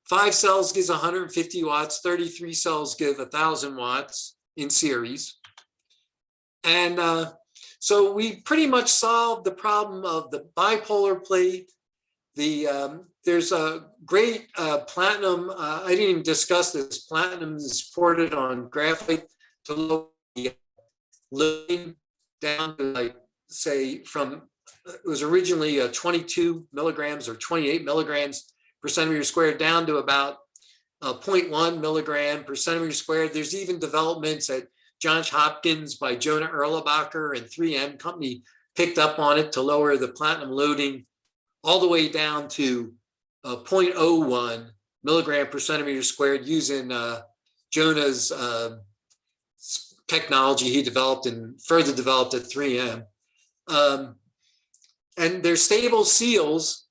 5 cells gives 150 watts, 33 cells give 1,000 watts in series. And so we pretty much solved the problem of the bipolar plate. There's a great platinum, I didn't even discuss this, platinum is supported on graphite to lower the loading down to, like, say, from, it was originally 22 milligrams or 28 milligrams per centimeter squared down to about 0.1 milligram per centimeter squared. There's even developments at Johns Hopkins by Jonah Erlenbacher and 3M company picked up on it to lower the platinum loading all the way down to 0.01 milligram per centimeter squared using Jonah's technology he developed and further developed at 3M. And they're stable seals,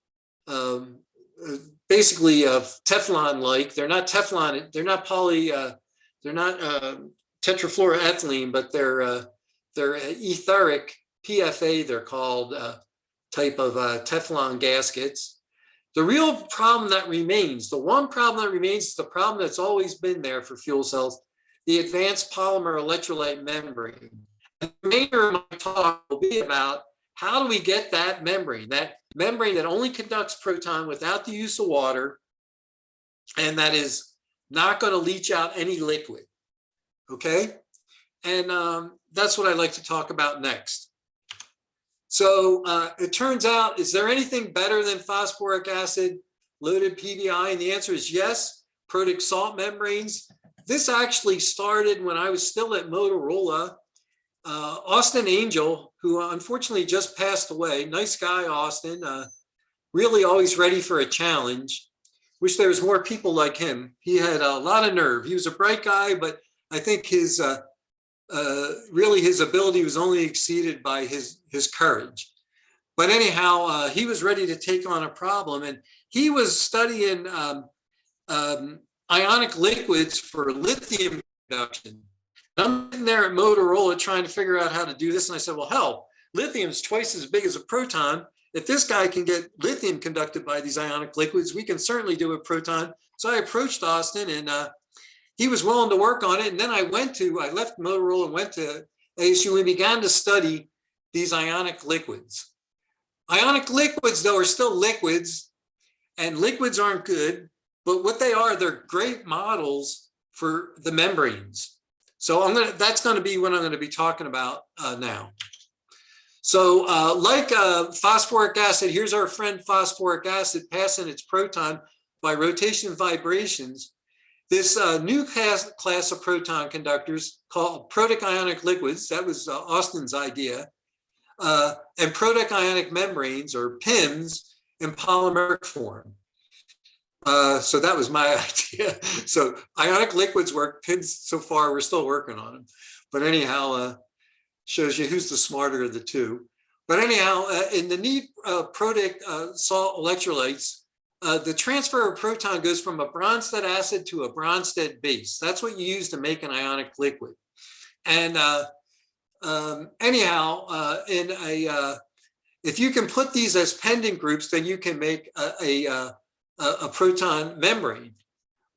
basically Teflon-like. They're not Teflon, they're not tetrafluoroethylene, but they're etheric, PFA they're called, type of Teflon gaskets. The real problem that remains, the one problem that remains is the problem that's always been there for fuel cells, the advanced polymer electrolyte membrane. And the remainder of my talk will be about how do we get that membrane that only conducts proton without the use of water, and that is not going to leach out any liquid, okay? And that's what I'd like to talk about next. So it turns out, is there anything better than phosphoric acid loaded PBI? And the answer is yes, protic salt membranes. This actually started when I was still at Motorola. Austin Angel, who unfortunately just passed away, nice guy, Austin, really always ready for a challenge. Wish there was more people like him. He had a lot of nerve. He was a bright guy, but I think his really his ability was only exceeded by his courage. But anyhow, he was ready to take on a problem, and he was studying ionic liquids for lithium production. And I'm sitting there at Motorola trying to figure out how to do this, and I said, well, hell, lithium is twice as big as a proton. If this guy can get lithium conducted by these ionic liquids, we can certainly do a proton. So I approached Austin, and he was willing to work on it. And then I left Motorola and went to ASU and began to study these ionic liquids. Ionic liquids, though, are still liquids, and liquids aren't good, but what they are, they're great models for the membranes. So that's going to be what I'm going to be talking about now. So like phosphoric acid, here's our friend phosphoric acid passing its proton by rotation vibrations. This new class of proton conductors called protic-ionic liquids, that was Austin's idea, and protic-ionic membranes, or PIMs, in polymeric form. So that was my idea. So ionic liquids work, PIMs so far, we're still working on them. But anyhow, shows you who's the smarter of the two. But anyhow, in the neat protic salt electrolytes, the transfer of proton goes from a Bronsted acid to a Bronsted base. That's what you use to make an ionic liquid. And anyhow, if you can put these as pendant groups, then you can make a proton membrane.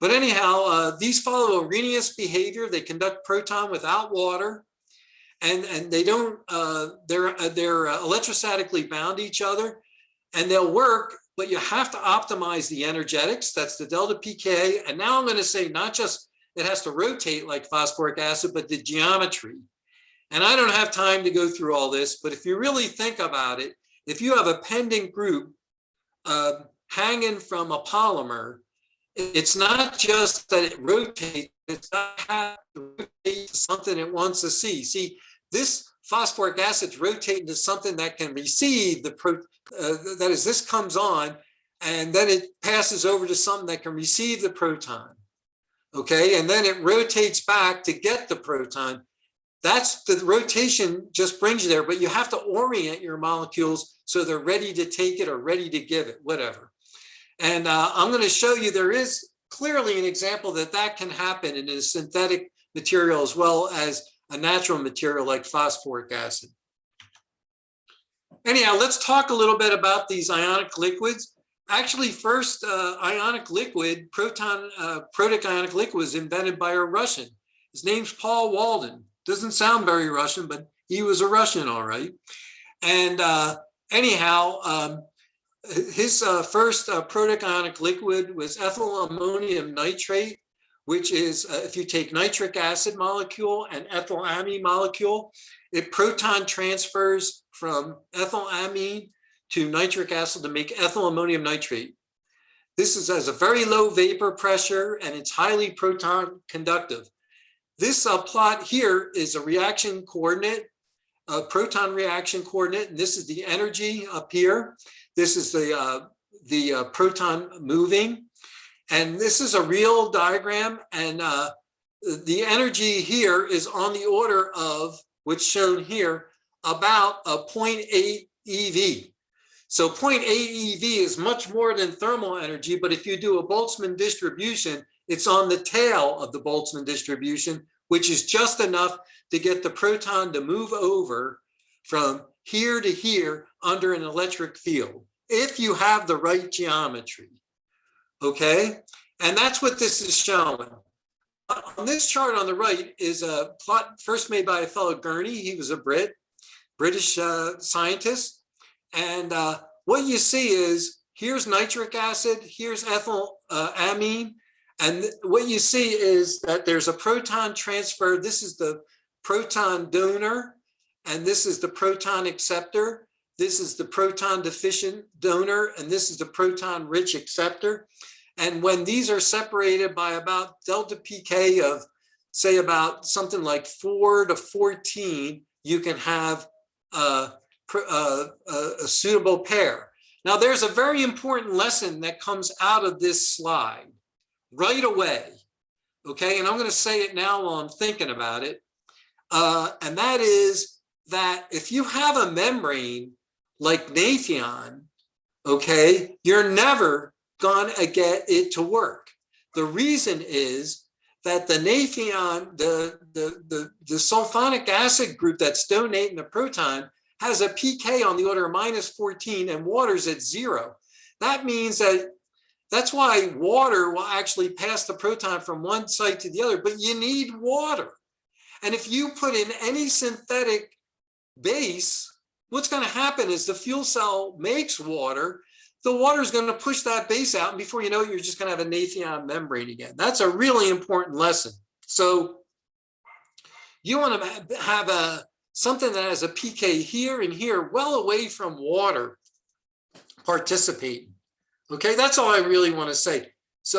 But anyhow, these follow Arrhenius behavior. They conduct proton without water, and they don't. They're electrostatically bound to each other, and they'll work. But you have to optimize the energetics. That's the delta pK. And now I'm going to say not just it has to rotate like phosphoric acid, but the geometry. And I don't have time to go through all this, but if you really think about it, if you have a pendant group hanging from a polymer, it's not just that it rotates, it's not how to rotate to something it wants to see. See, this phosphoric acid rotating to something that can receive the that is, this comes on and then it passes over to something that can receive the proton. Okay, and then it rotates back to get the proton. That's the rotation just brings you there, but you have to orient your molecules so they're ready to take it or ready to give it, whatever. And I'm going to show you there is clearly an example that can happen in a synthetic material as well as a natural material like phosphoric acid. Anyhow, let's talk a little bit about these ionic liquids. Actually, first ionic liquid, protic ionic liquid, was invented by a Russian. His name's Paul Walden. Doesn't sound very Russian, but he was a Russian, all right. And anyhow, his first protic ionic liquid was ethyl ammonium nitrate, which is if you take nitric acid molecule and ethylamine molecule, it proton transfers from ethylamine to nitric acid to make ethyl ammonium nitrate. This has a very low vapor pressure and it's highly proton conductive. This plot here is a reaction coordinate, a proton reaction coordinate, and this is the energy up here. This is the proton moving, and this is a real diagram, and the energy here is on the order of what's shown here, about a 0.8 eV. So 0.8 eV is much more than thermal energy, but if you do a Boltzmann distribution, it's on the tail of the Boltzmann distribution, which is just enough to get the proton to move over from here to here under an electric field, if you have the right geometry, okay? And that's what this is showing. On this chart on the right is a plot first made by a fellow Gurney. He was a British scientist. And what you see is, here's nitric acid, here's ethylamine, and what you see is that there's a proton transfer. This is the proton donor, and this is the proton acceptor. This is the proton deficient donor, and this is the proton rich acceptor. And when these are separated by about delta pK of, say, about something like 4 to 14, you can have a suitable pair. Now, there's a very important lesson that comes out of this slide right away. Okay, and I'm going to say it now while I'm thinking about it. And that is that if you have a membrane like Nafion, okay, you're never going to get it to work. The reason is that the Nafion, the sulfonic acid group that's donating the proton, has a pK on the order of -14 and water's at 0. That means that that's why water will actually pass the proton from one site to the other, but you need water. And if you put in any synthetic base, what's going to happen is the fuel cell makes water. The water is going to push that base out, and before you know it, you're just going to have a Nafion membrane again. That's a really important lesson. So you want to have something that has a pK here and here, well away from water participating. Okay, that's all I really want to say. So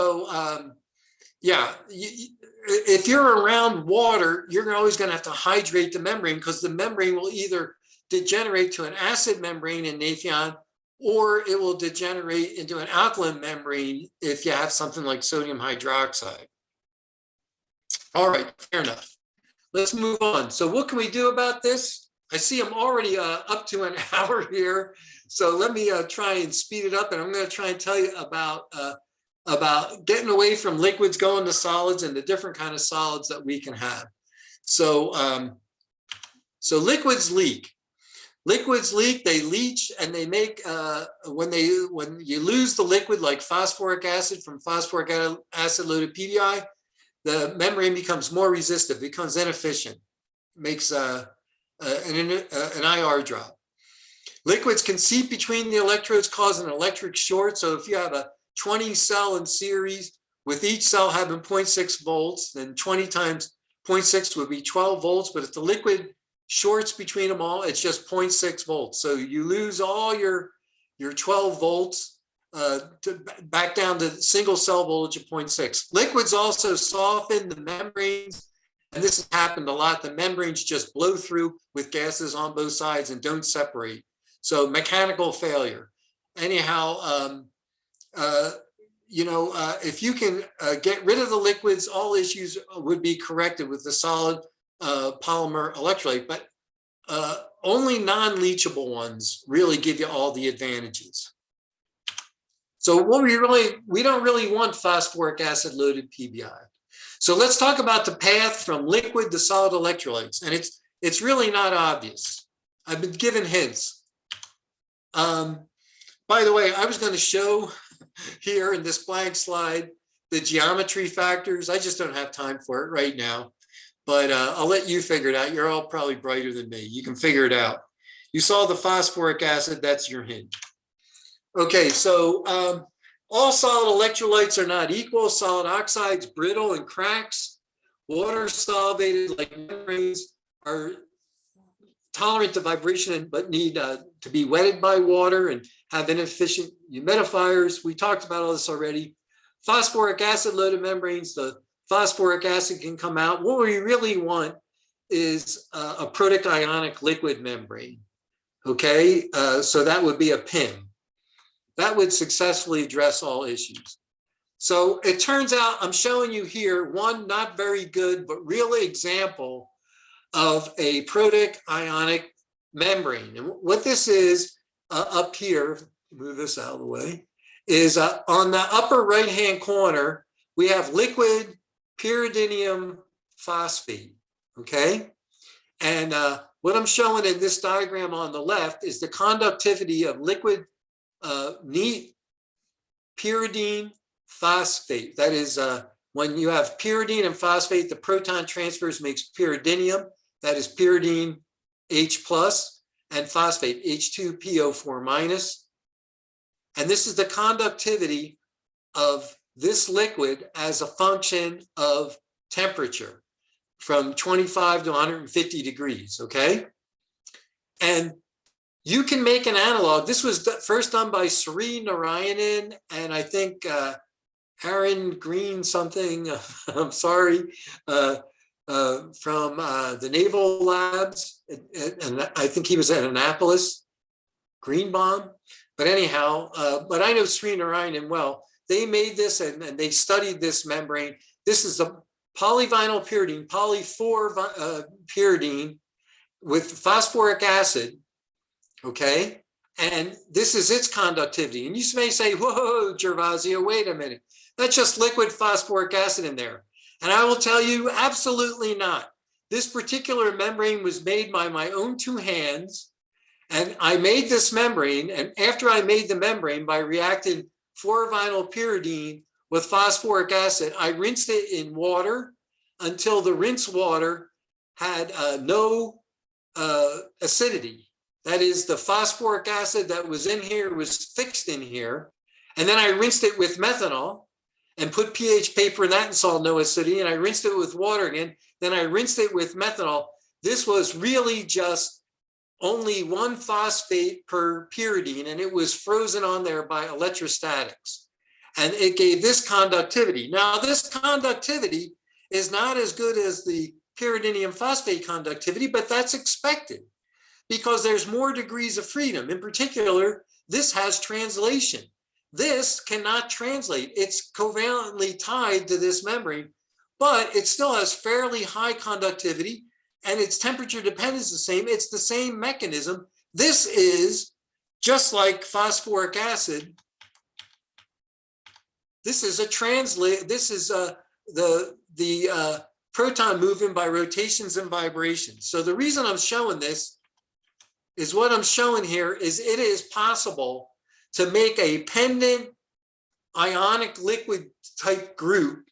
yeah, if you're around water, you're always going to have to hydrate the membrane, because the membrane will either degenerate to an acid membrane in Nafion, or it will degenerate into an alkaline membrane if you have something like sodium hydroxide. All right, fair enough. Let's move on. So what can we do about this? I see I'm already up to an hour here. So let me try and speed it up, and I'm going to try and tell you about getting away from liquids, going to solids, and the different kind of solids that we can have. So, so liquids leak. Liquids leak, they leach, and they make, when you lose the liquid like phosphoric acid from phosphoric acid-loaded PBI, the membrane becomes more resistive, becomes inefficient, makes an IR drop. Liquids can seep between the electrodes, cause an electric short. So if you have a 20 cell in series, with each cell having 0.6 volts, then 20 times 0.6 would be 12 volts. But if the liquid shorts between them all, it's just 0.6 volts. So you lose all your 12 volts back down to single cell voltage of 0.6. Liquids also soften the membranes, and this has happened a lot. The membranes just blow through with gases on both sides and don't separate. So mechanical failure. Anyhow, if you can get rid of the liquids, all issues would be corrected with the solid polymer electrolyte, but only non-leachable ones really give you all the advantages. So what we don't really want phosphoric acid loaded PBI. So let's talk about the path from liquid to solid electrolytes. And it's really not obvious. I've been given hints. By the way, I was going to show here in this blank slide the geometry factors. I just don't have time for it right now, but I'll let you figure it out. You're all probably brighter than me. You can figure it out. You saw the phosphoric acid, that's your hint. Okay, so all solid electrolytes are not equal. Solid oxides, brittle and cracks. Water solvated like membranes are tolerant to vibration, but need to be wetted by water and have inefficient humidifiers. We talked about all this already. Phosphoric acid loaded membranes, the phosphoric acid can come out. What we really want is a protic ionic liquid membrane. Okay, so that would be a PIM. That would successfully address all issues. So it turns out I'm showing you here one not very good, but real example of a protic ionic membrane. And what this is up here, move this out of the way, is on the upper right-hand corner, we have liquid pyridinium phosphate, okay? And what I'm showing in this diagram on the left is the conductivity of liquid neat pyridine phosphate. That is, when you have pyridine and phosphate, the proton transfers makes pyridinium, that is pyridine H+, and phosphate H2PO4-. And this is the conductivity of this liquid as a function of temperature from 25 to 150 degrees, okay? And you can make an analog. This was first done by Sri Narayanan and I think Aaron Green something, I'm sorry, from the Naval Labs, and I think he was at Annapolis. Greenbaum. But anyhow, but I know Srinaarayanan well. They made this and they studied this membrane. This is a polyvinyl pyridine, poly-4 pyridine with phosphoric acid, okay? And this is its conductivity. And you may say, whoa, Gervasio, wait a minute. That's just liquid phosphoric acid in there. And I will tell you, absolutely not. This particular membrane was made by my own 2 hands. And I made this membrane. And after I made the membrane by reacting 4-vinyl pyridine with phosphoric acid, I rinsed it in water until the rinse water had no acidity. That is, the phosphoric acid that was in here was fixed in here. And then I rinsed it with methanol and put pH paper in that and saw no acidity. And I rinsed it with water again. Then I rinsed it with methanol. This was really just only 1 phosphate per pyridine, and it was frozen on there by electrostatics. And it gave this conductivity. Now, this conductivity is not as good as the pyridinium phosphate conductivity, but that's expected because there's more degrees of freedom. In particular, this has translation. This cannot translate. It's covalently tied to this membrane, but it still has fairly high conductivity and its temperature dependence is the same. It's the same mechanism. This is just like phosphoric acid. This is a translate. This is the proton movement by rotations and vibrations. So the reason I'm showing this is what I'm showing here is it is possible to make a pendant ionic liquid type group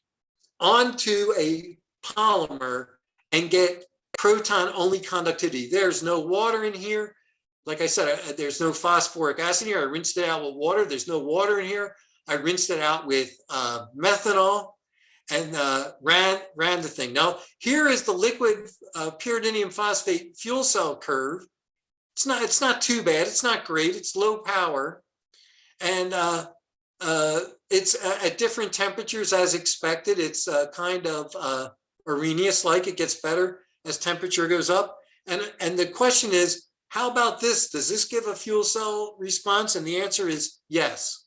onto a polymer and get proton only conductivity. There's no water in here. Like I said, there's no phosphoric acid here. I rinsed it out with water. There's no water in here. I rinsed it out with methanol and ran the thing. Now, here is the liquid pyridinium phosphate fuel cell curve. It's not too bad. It's not great. It's low power. And it's at different temperatures as expected. It's kind of Arrhenius-like. It gets better as temperature goes up. And the question is, how about this? Does this give a fuel cell response? And the answer is yes.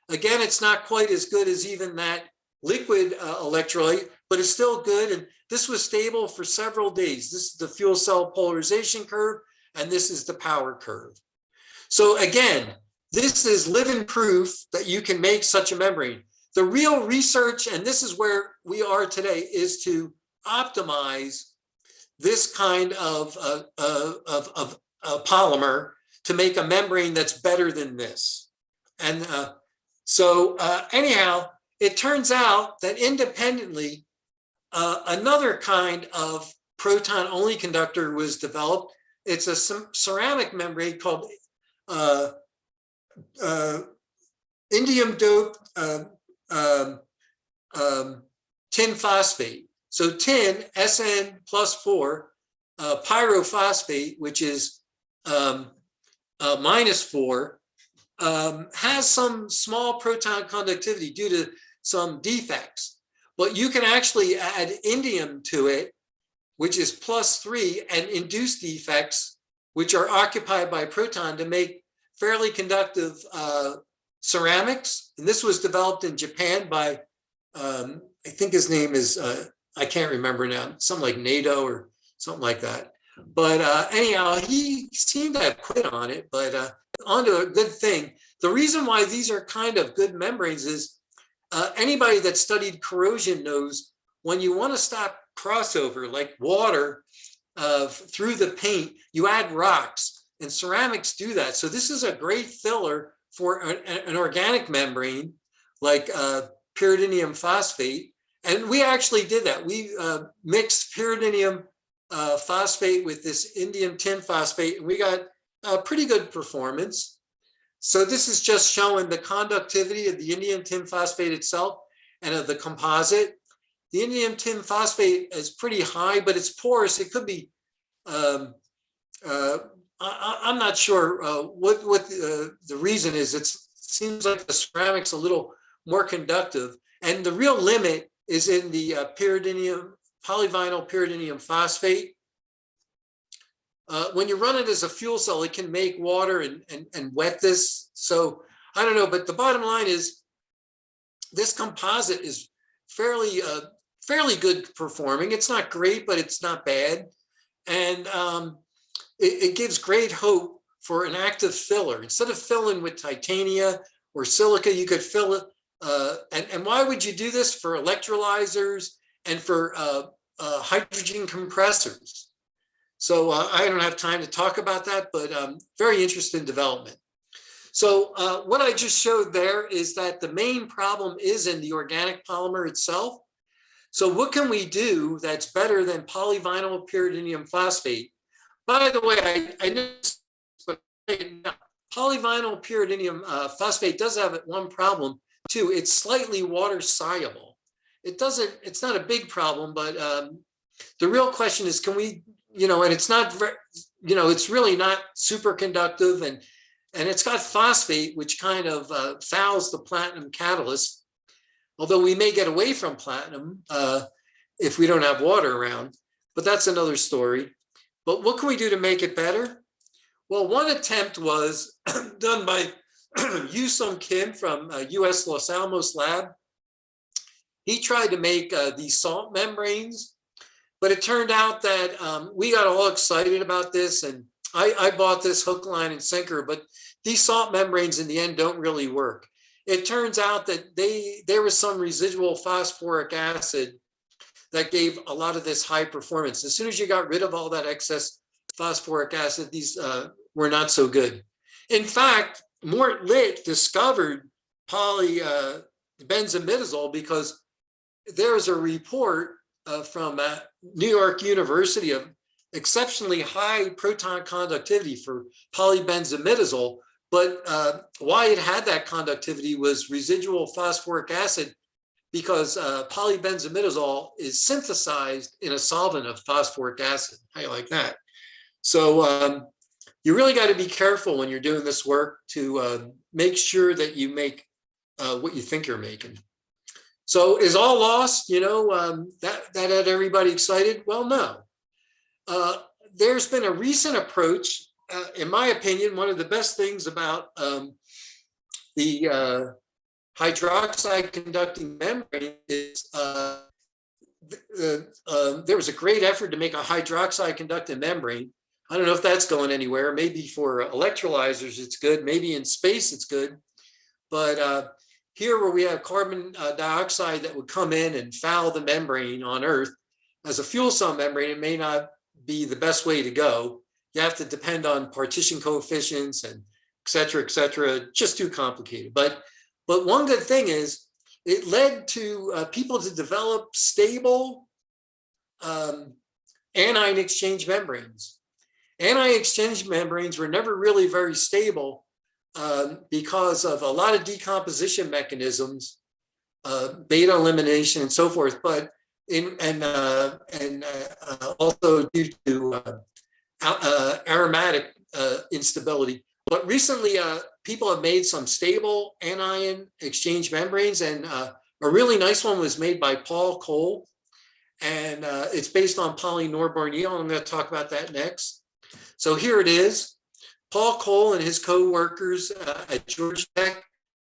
Again, it's not quite as good as even that liquid electrolyte, but it's still good. And this was stable for several days. This is the fuel cell polarization curve, and this is the power curve. So again, this is living proof that you can make such a membrane. The real research, and this is where we are today, is to optimize this kind of polymer to make a membrane that's better than this. And anyhow, it turns out that independently, another kind of proton-only conductor was developed. It's a ceramic membrane called indium-doped tin phosphate. So tin, SN+4, pyrophosphate, which is -4, has some small proton conductivity due to some defects. But you can actually add indium to it, which is +3, and induce defects, which are occupied by proton, to make fairly conductive ceramics. And this was developed in Japan by, I think his name is, I can't remember now, something like NATO or something like that. But anyhow, he seemed to have quit on it, but on to a good thing. The reason why these are kind of good membranes is anybody that studied corrosion knows when you want to stop crossover, like water through the paint, you add rocks, and ceramics do that. So this is a great filler for an organic membrane like pyridinium phosphate. And we actually did that. We mixed pyridinium phosphate with this indium tin phosphate, and we got pretty good performance. So this is just showing the conductivity of the indium tin phosphate itself and of the composite. The indium tin phosphate is pretty high, but it's porous. It could be, I'm not sure what the reason is. It seems like the ceramic's a little more conductive. And the real limit is in the polyvinyl pyridinium phosphate. when you run it as a fuel cell, it can make water and wet this. So I don't know, but the bottom line is this composite is fairly good performing. It's not great, but it's not bad. And it gives great hope for an active filler. Instead of filling with titania or silica, you could fill it. And why would you do this? For electrolyzers and for hydrogen compressors. So I don't have time to talk about that, but very interesting development. So what I just showed there is that the main problem is in the organic polymer itself. So what can we do that's better than polyvinyl pyridinium phosphate? By the way, I noticed, but polyvinyl pyridinium phosphate does have one problem too. It's slightly water soluble. It's not a big problem, but the real question is, can we, and it's not, it's really not superconductive, and it's got phosphate, which kind of fouls the platinum catalyst. Although we may get away from platinum if we don't have water around, but that's another story. But what can we do to make it better? Well, one attempt was done by Yu-Sung Kim from US Los Alamos lab. He tried to make these salt membranes, but it turned out that we got all excited about this, and I bought this hook, line, and sinker, but these salt membranes in the end don't really work. It turns out that there was some residual phosphoric acid that gave a lot of this high performance. As soon as you got rid of all that excess phosphoric acid, these were not so good. In fact, Mort Litt discovered polybenzimidazole because there was a report from New York University of exceptionally high proton conductivity for polybenzimidazole. But why it had that conductivity was residual phosphoric acid, because polybenzimidazole is synthesized in a solvent of phosphoric acid. How you like that? So you really got to be careful when you're doing this work to make sure that you make what you think you're making. So is all lost? That had everybody excited? Well, no. There's been a recent approach. In my opinion, one of the best things about the hydroxide conducting membrane is there was a great effort to make a hydroxide conducting membrane. I don't know if that's going anywhere. Maybe for electrolyzers it's good. Maybe in space it's good. But here where we have carbon dioxide that would come in and foul the membrane on Earth, as a fuel cell membrane, it may not be the best way to go. You have to depend on partition coefficients and et cetera, just too complicated. But one good thing is it led to people to develop stable anion exchange membranes. Anion exchange membranes were never really very stable because of a lot of decomposition mechanisms, beta elimination and so forth, but also due to aromatic instability. But recently, people have made some stable anion exchange membranes, and a really nice one was made by Paul Cole, and it's based on polynorbornyl. I'm going to talk about that next. So here it is. Paul Cole and his co-workers at Georgia Tech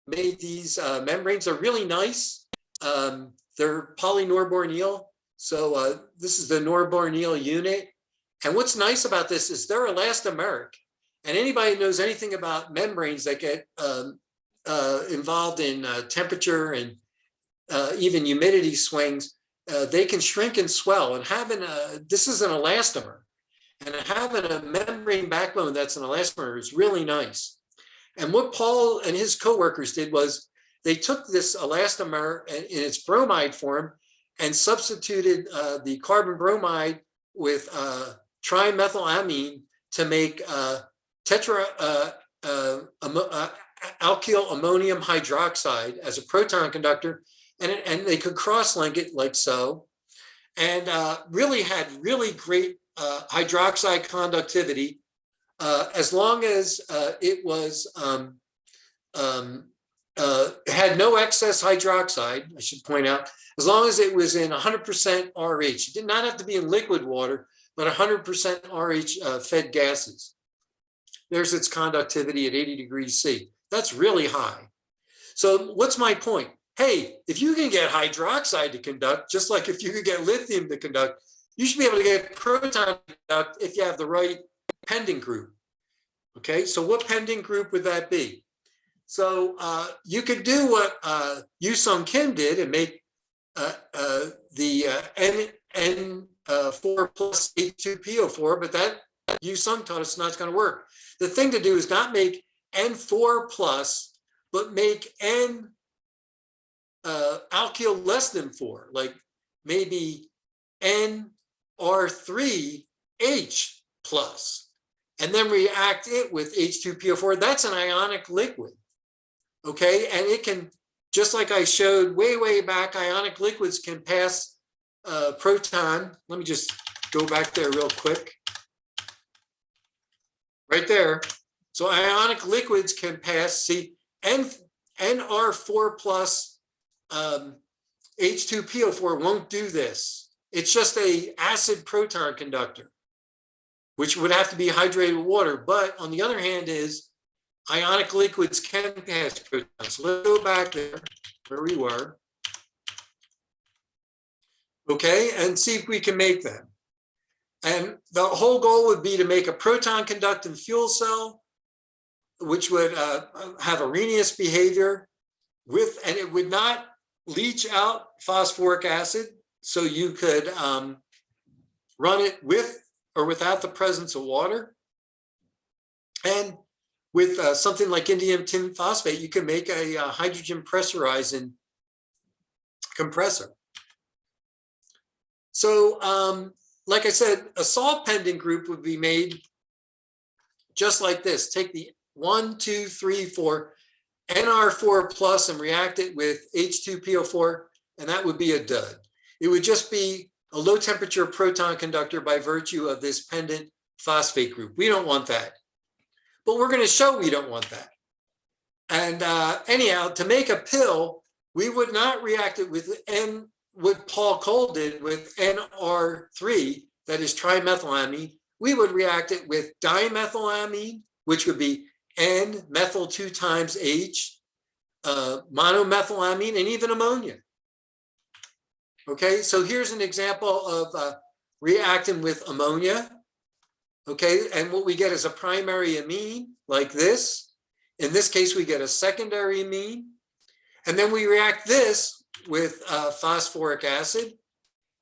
made these membranes. They're really nice. They're polynorbornyl. So this is the norbornyl unit. And what's nice about this is they're elastomeric. And anybody who knows anything about membranes that get involved in temperature and even humidity swings, they can shrink and swell. And this is an elastomer. And having a membrane backbone that's an elastomer is really nice. And what Paul and his coworkers did was they took this elastomer in its bromide form and substituted the carbon bromide with trimethylamine to make alkyl ammonium hydroxide as a proton conductor, and they could cross-link it like so, and really had really great hydroxide conductivity as long as it was had no excess hydroxide, I should point out, as long as it was in 100% RH. It did not have to be in liquid water, but 100% RH fed gases. There's its conductivity at 80 degrees C. That's really high. So what's my point? Hey, if you can get hydroxide to conduct, just like if you could get lithium to conduct, you should be able to get proton to conduct if you have the right pendant group. Okay, so what pendant group would that be? So you could do what Yu-Sung Kim did and make the N4 plus H2PO4, but that Yu-Sung taught us not going to work. The thing to do is not make N4 plus, but make N alkyl less than 4, like maybe NR3H plus, and then react it with H2PO4. That's an ionic liquid, okay? And it can, just like I showed way back, ionic liquids can pass proton. Let me just go back there real quick. Right there. So ionic liquids can pass, see, NR4 plus H2PO4 won't do this. It's just a acid proton conductor, which would have to be hydrated with water. But on the other hand is ionic liquids can pass protons. So let's go back there where we were. Okay, and see if we can make them. And the whole goal would be to make a proton conducting fuel cell, which would have Arrhenius behavior and it would not leach out phosphoric acid. So you could run it with or without the presence of water. And with something like indium tin phosphate, you can make a hydrogen pressurizing compressor. So like I said, a salt pendant group would be made just like this. Take the 1, 2, 3, 4, NR4 plus and react it with H2PO4, and that would be a dud. It would just be a low temperature proton conductor by virtue of this pendant phosphate group. We don't want that. But we're going to show we don't want that. And anyhow, to make a pill, we would not react it with what Paul Cole did with NR3, that is trimethylamine. We would react it with dimethylamine, which would be N-methyl 2 times H, monomethylamine, and even ammonia. Okay, so here's an example of reacting with ammonia. Okay, and what we get is a primary amine like this. In this case, we get a secondary amine. And then we react this with phosphoric acid.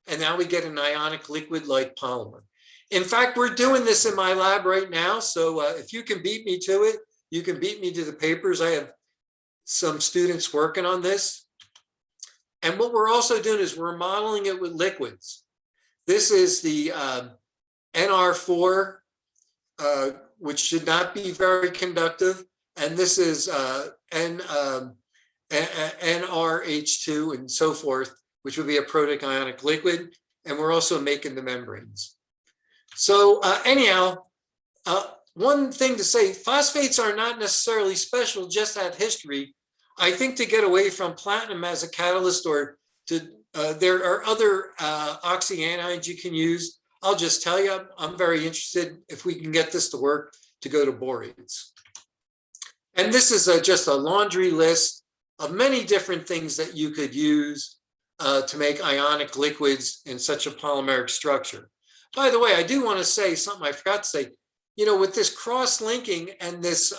And now we get an ionic liquid like polymer. In fact, we're doing this in my lab right now. So if you can beat me to it, you can beat me to the papers. I have some students working on this. And what we're also doing is we're modeling it with liquids. This is the NR4, which should not be very conductive. And this is NRH2 and so forth, which would be a protoionic liquid. And we're also making the membranes. So anyhow, one thing to say, phosphates are not necessarily special, just that history. I think to get away from platinum as a catalyst, or to there are other oxyanions you can use. I'll just tell you, I'm very interested, if we can get this to work, to go to borates. And this is just a laundry list of many different things that you could use to make ionic liquids in such a polymeric structure. By the way, I do want to say something I forgot to say. You know, with this cross-linking and this,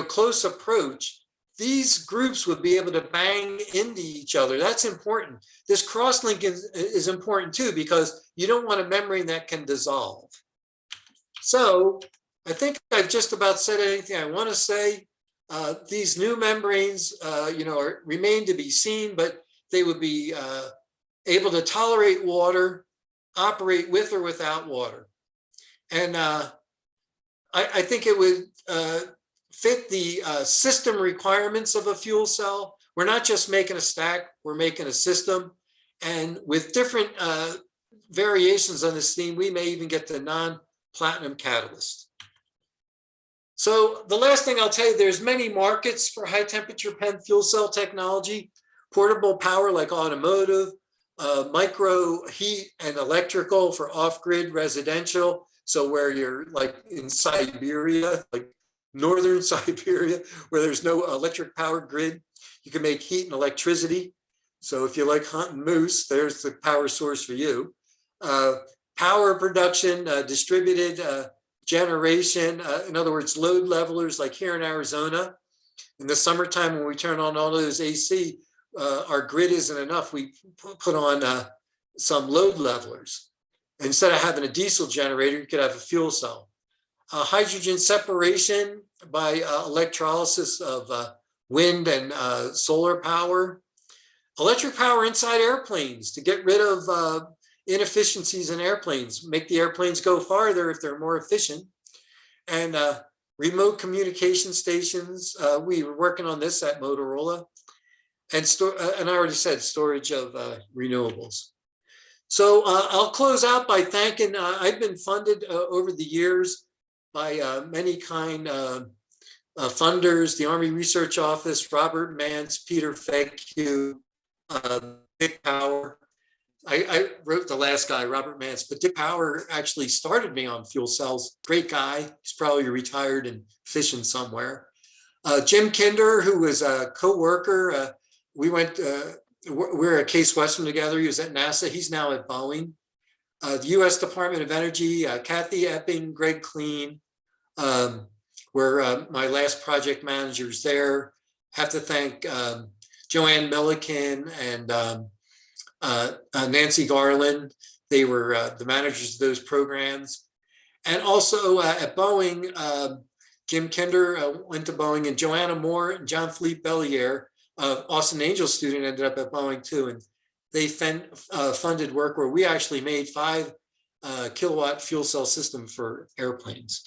close approach, these groups would be able to bang into each other. That's important. This cross-link is important too, because you don't want a membrane that can dissolve. So I think I've just about said anything I want to say. These new membranes, remain to be seen, but they would be able to tolerate water, operate with or without water. And I think it would fit the system requirements of a fuel cell. We're not just making a stack, we're making a system. And with different variations on this theme, we may even get the non-platinum catalyst. So the last thing I'll tell you, there's many markets for high temperature PEM fuel cell technology, portable power like automotive, micro heat and electrical for off-grid residential. So where you're like in Siberia, like northern Siberia, where there's no electric power grid, you can make heat and electricity. So if you like hunting moose, there's the power source for you. Power production, distributed generation, in other words, load levelers like here in Arizona. In the summertime, when we turn on all those AC, our grid isn't enough. We put on some load levelers. Instead of having a diesel generator, you could have a fuel cell. Hydrogen separation by electrolysis of wind and solar power. Electric power inside airplanes to get rid of inefficiencies in airplanes, make the airplanes go farther if they're more efficient. And remote communication stations. We were working on this at Motorola. And I already said storage of renewables. So I'll close out by thanking, I've been funded over the years by many kind funders, the Army Research Office, Robert Mance, Peter Fecue, Dick Power. I wrote the last guy, Robert Mance, but Dick Power actually started me on fuel cells. Great guy. He's probably retired and fishing somewhere. Jim Kinder, who was a co-worker. We're at Case Western together. He was at NASA. He's now at Boeing. The U.S. Department of Energy, Kathy Epping, Greg Clean, were my last project managers there. Have to thank Joanne Milliken and Nancy Garland. They were the managers of those programs. And also at Boeing, Jim Kinder went to Boeing, and Joanna Moore and John Philippe Bellier, Austin Angels student, ended up at Boeing too. And they funded work where we actually made 5 kilowatt fuel cell system for airplanes.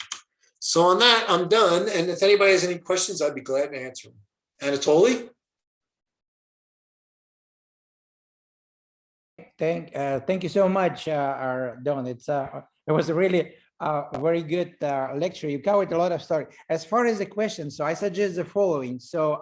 So on that, I'm done. And if anybody has any questions, I'd be glad to answer them. Anatoly? Thank you so much, Don. It was a really very good lecture. You covered a lot of story. As far as the questions, so I suggest the following. So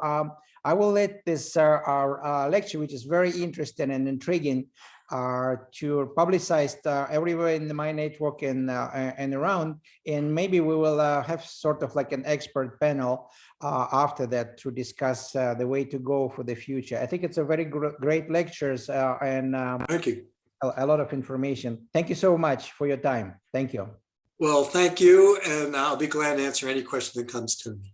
I will let this our lecture, which is very interesting and intriguing, to publicize everywhere in my network and around, and maybe we will have sort of like an expert panel after that to discuss the way to go for the future. I think it's a very great lectures and Thank you. A lot of information. Thank you so much for your time. Thank you. Well, thank you. And I'll be glad to answer any question that comes to me.